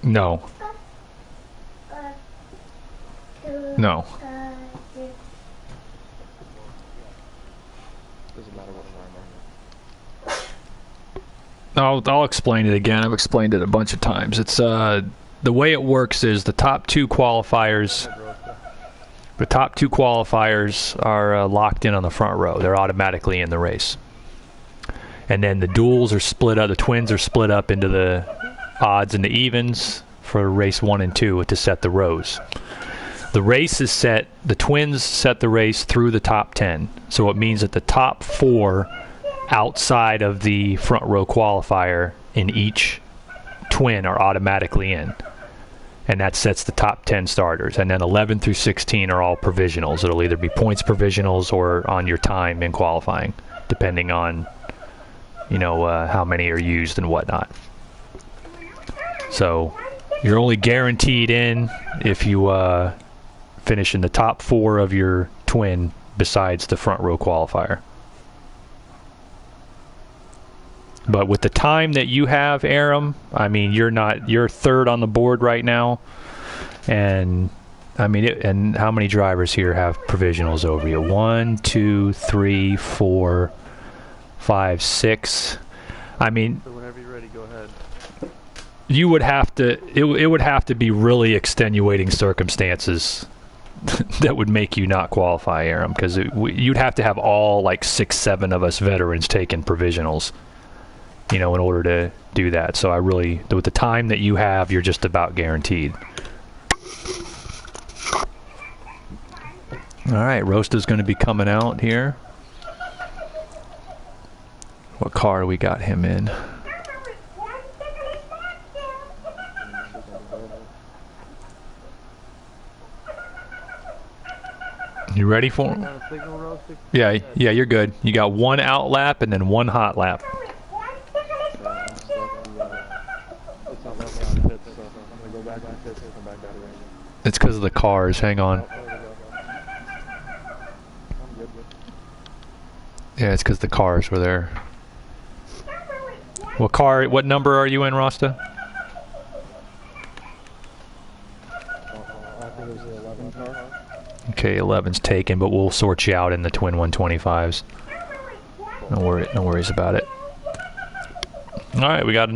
No. No. Doesn't matter what I'll explain it again. I've explained it a bunch of times. It's the way it works is the top 2 qualifiers. The top 2 qualifiers are locked in on the front row. They're automatically in the race. And then the duels are split up. The twins are split up into the odds and the evens for race 1 and 2 to set the rows. The race is set. The twins set the race through the top 10. So it means that the top 4 outside of the front row qualifier in each twin are automatically in. And that sets the top 10 starters. And then 11 through 16 are all provisionals. It'll either be points provisionals or on your time in qualifying, depending on, you know, how many are used and whatnot. So you're only guaranteed in if you finish in the top 4 of your twin besides the front row qualifier. But with the time that you have, Aram, I mean, you're third on the board right now, and I mean, and how many drivers here have provisionals over you? 1, 2, 3, 4, 5, 6. I mean, So whenever you're ready, go ahead. you would have to. It would have to be really extenuating circumstances that would make you not qualify, Aram, because you'd have to have all like 6, 7 of us veterans taking provisionals, you know, in order to do that. So I really, with the time that you have, you're just about guaranteed. All right, Rosta's going to be coming out here. What car we got him in? You ready for him? Yeah, you're good. You got 1 out lap and then 1 hot lap. It's because of the cars. Hang on. Yeah, it's because the cars were there. What number are you in, Rasta? Okay, 11's taken, but we'll sort you out in the twin 125s. No worries about it. All right, we got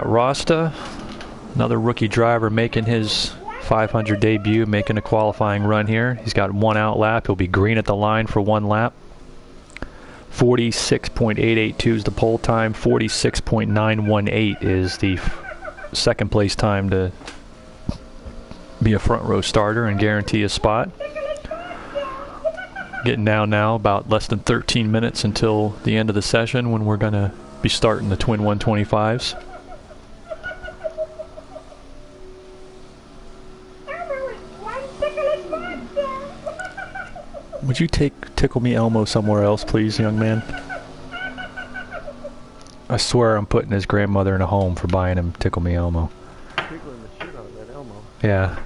Rasta, another rookie driver making his 500 debut, making a qualifying run here. He's got 1 out lap. He'll be green at the line for 1 lap. 46.882 is the pole time. 46.918 is the second place time to be a front row starter and guarantee a spot. Getting down now, about less than 13 minutes until the end of the session when we're going to be starting the twin 125s. Would you take Tickle Me Elmo somewhere else, please, young man? I swear I'm putting his grandmother in a home for buying him Tickle Me Elmo. Tickling the shit out of that Elmo. Yeah.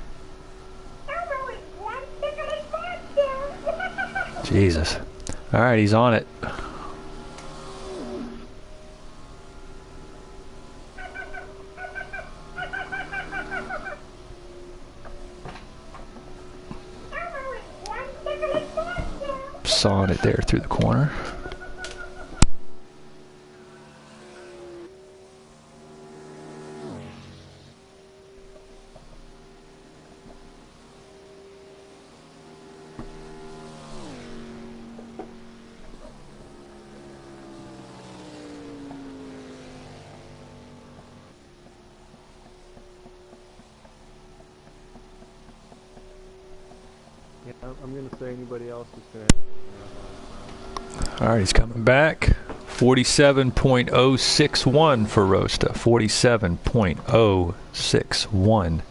Jesus. Alright, he's on it. Sawing it there through the corner. Yeah, I'm gonna say anybody else is gonna. Alright, he's coming back. 47.061 for Rosta. 47.061.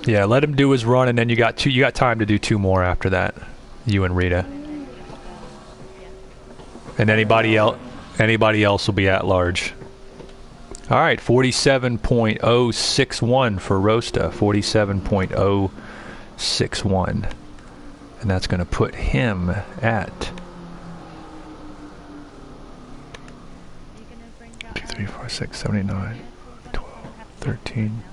Yeah, let him do his run, and then you got time to do 2 more after that. You and Rita. And anybody else will be at large. All right, 47.061 for Rosta, 47.061. And that's going to put him at 2, 3, 4, 6, 79, 12, 13.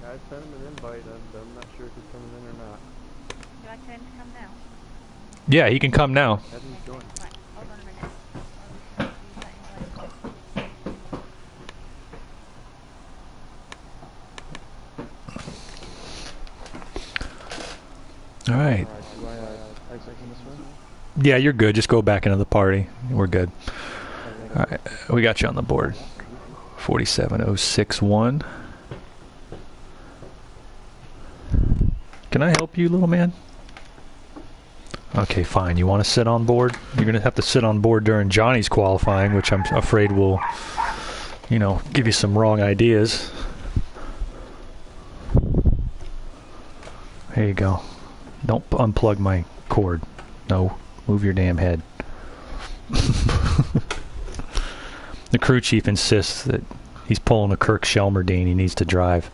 I sent him an invite. I'm not sure if he's coming in or not. Do I tell him to come now? Yeah, he can come now. Have him join. Right, hold on a minute. All right. Do I exit this one? Yeah, you're good. Just go back into the party. We're good. All right, we got you on the board. 47.061. Can I help you, little man? Okay, fine. You want to sit on board? You're going to have to sit on board during Johnny's qualifying, which I'm afraid will, you know, give you some wrong ideas. There you go. Don't unplug my cord. No, move your damn head. The crew chief insists that he's pulling a Kirk Shelmerdine. He needs to drive.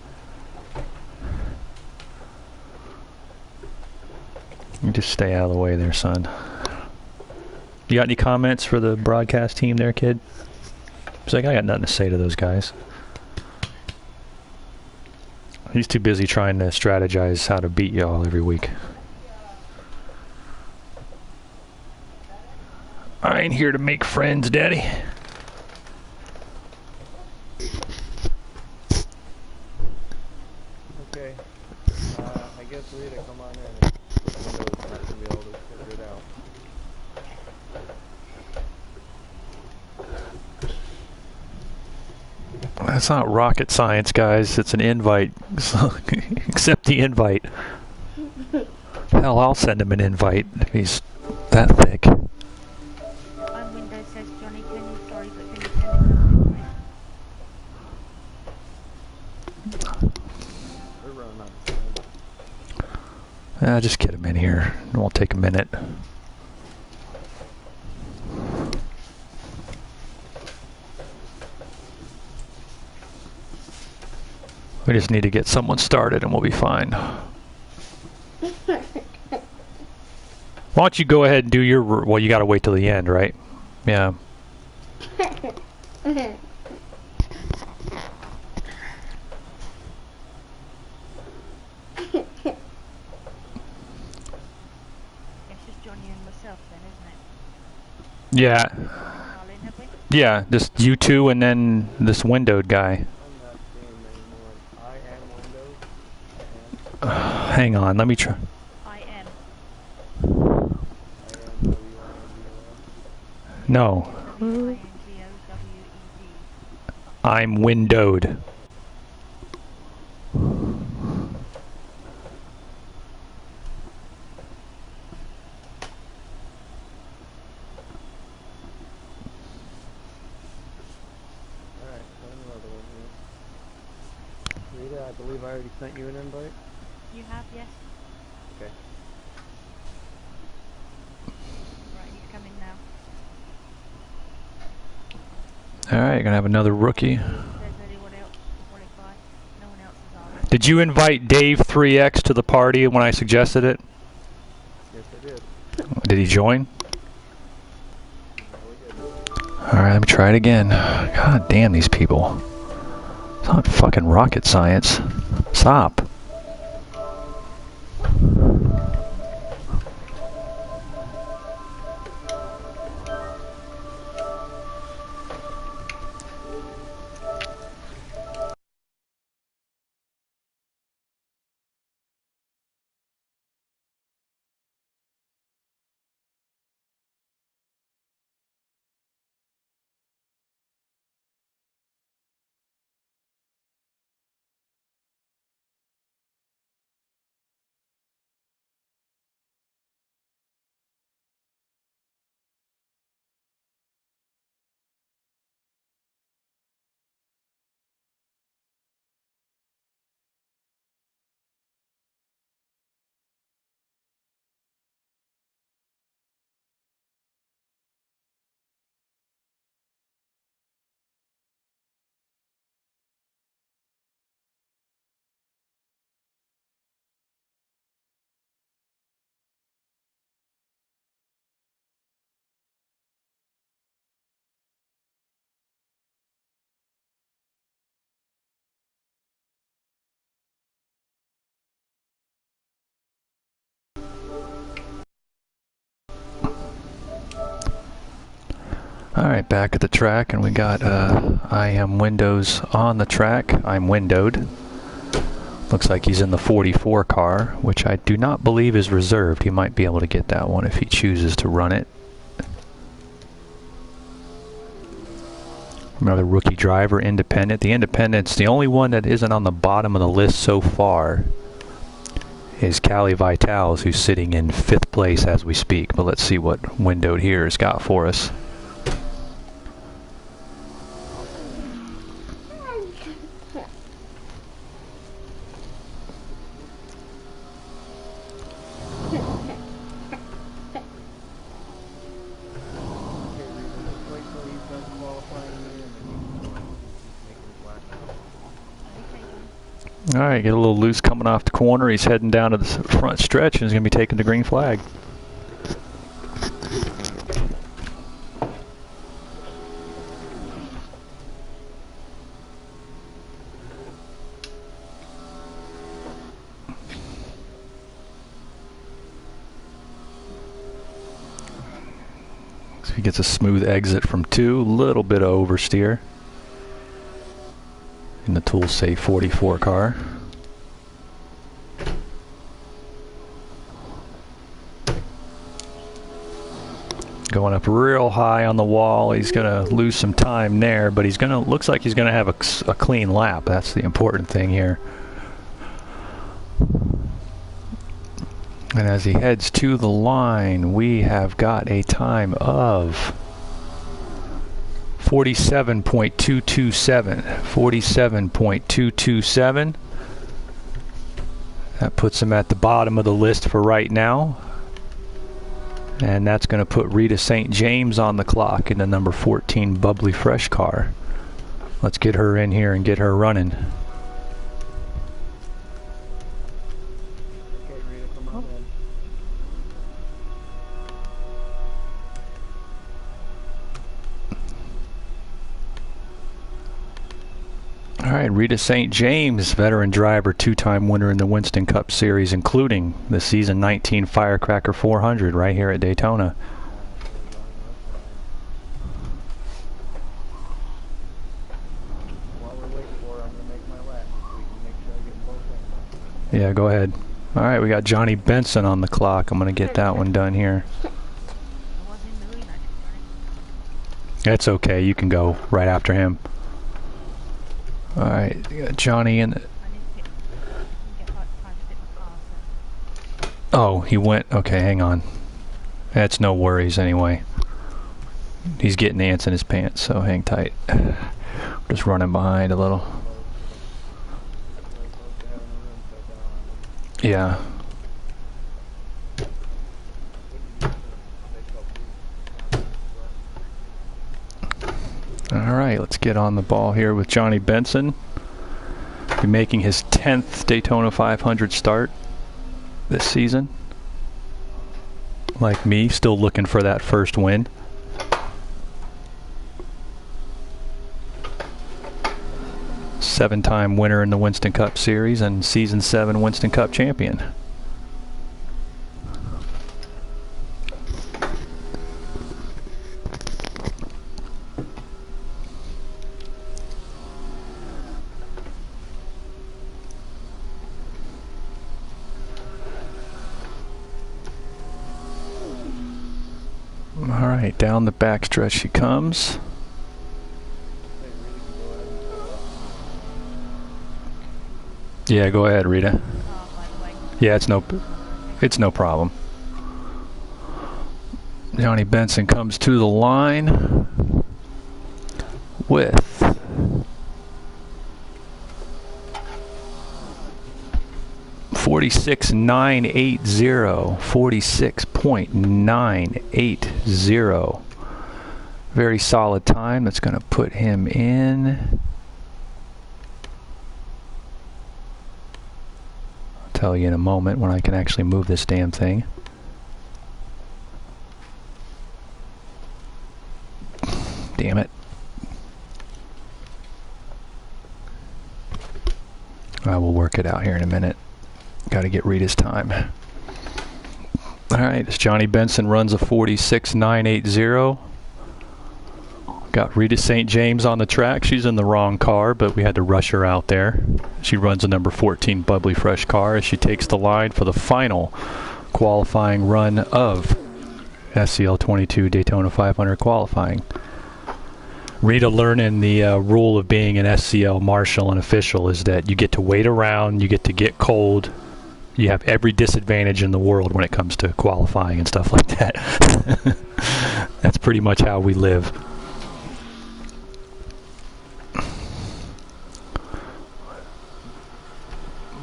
You just stay out of the way there, son. You got any comments for the broadcast team there, kid? It's like, I got nothing to say to those guys. He's too busy trying to strategize how to beat y'all every week. I ain't here to make friends, Daddy. Okay. I guess Rita, come on in. Windows not gonna be able to figure it out. That's not rocket science, guys. It's an invite. Accept the invite. Hell, I'll send him an invite if he's that thick. I'm Windows, says Johnny. Can you, sorry, but can you send him an We're running out of time. Just get him in here. It won't take a minute. We just need to get someone started and we'll be fine. Why don't you go ahead and do your... Well, you gotta wait till the end, right? Yeah. It's just Johnny and myself then, isn't it? Yeah. Carlin, have we? Yeah, just you two and then this windowed guy. I'm not seeing anymore. I am Windows. Hang on, let me try. I am. No, WINGOWED. I'm windowed. Alright, another one here. Rita, I believe I already sent you an invite. You have, yes? Okay. Right, he's coming now. Alright, gonna have another rookie. There's anyone else to qualify? No one else is on. Did you invite Dave 3X to the party when I suggested it? Yes, I did. Did he join? No, we didn't. Alright, let me try it again. God damn these people. It's not fucking rocket science. Stop. Alright, back at the track, and we got I am Windows on the track. I'm windowed. Looks like he's in the 44 car, which I do not believe is reserved. He might be able to get that one if he chooses to run it. Another rookie driver, independent. The independent's the only one that isn't on the bottom of the list so far is Cali Vitals, who's sitting in 5th place as we speak. But let's see what Windowed here has got for us. All right, get a little loose coming off the corner. He's heading down to the front stretch and he's going to be taking the green flag. So he gets a smooth exit from 2, little bit of oversteer in the Tool Safe 44 car. Going up real high on the wall. He's going to lose some time there, but looks like he's going to have a clean lap. That's the important thing here. And as he heads to the line, we have got a time of 47.227. 47.227. That puts him at the bottom of the list for right now. And that's going to put Rita St. James on the clock in the number 14 Bubbly Fresh car. Let's get her in here and get her running. All right, Rita St. James, veteran driver, 2-time winner in the Winston Cup Series, including the season 19 Firecracker 400 right here at Daytona. While we're waiting for her, I'm going to make my lap so we can make sure I get both things. Yeah, go ahead. All right, we got Johnny Benson on the clock. I'm going to get that one done here. I was in the lead, actually. That's okay. You can go right after him. All right, you got Johnny in. I didn't get like time to fit my car, so. Oh, he went. Okay, hang on. That's no worries anyway. He's getting ants in his pants, so hang tight. Just running behind a little. Yeah. All right, let's get on the ball here with Johnny Benson. Be making his 10th Daytona 500 start this season. Like me, still looking for that first win. Seven-time winner in the Winston Cup Series and Season 7 Winston Cup champion. Alright, down the backstretch she comes. Yeah, go ahead, Rita. Yeah, it's no problem. Johnny Benson comes to the line with 46.980. 46.980. Very solid time. That's going to put him in. I'll tell you in a moment when I can actually move this damn thing. Damn it. I will work it out here in a minute. Got to get Rita's time. Alright, as Johnny Benson runs a 46.980. Got Rita St. James on the track. She's in the wrong car, but we had to rush her out there. She runs a number 14 Bubbly Fresh car as she takes the line for the final qualifying run of SCL 22 Daytona 500 qualifying. Rita learning the rule of being an SCL marshal and official is that you get to wait around, you get to get cold, you have every disadvantage in the world when it comes to qualifying and stuff like that. That's pretty much how we live.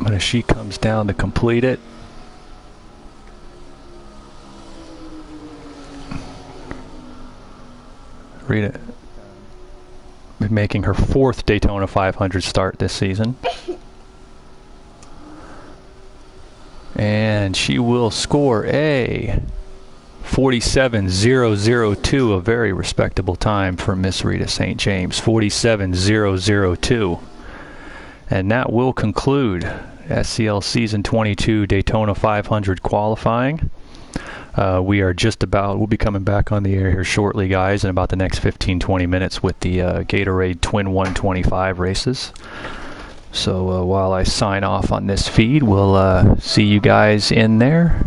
But as she comes down to complete it, Rita making her 4th Daytona 500 start this season. and she will score a 47.002, a very respectable time for Miss Rita St. James, 47.002. And that will conclude SCL Season 22 Daytona 500 qualifying. We'll be coming back on the air here shortly, guys, in about the next 15-20 minutes with the Gatorade Twin 125 races. So while I sign off on this feed, we'll see you guys in there.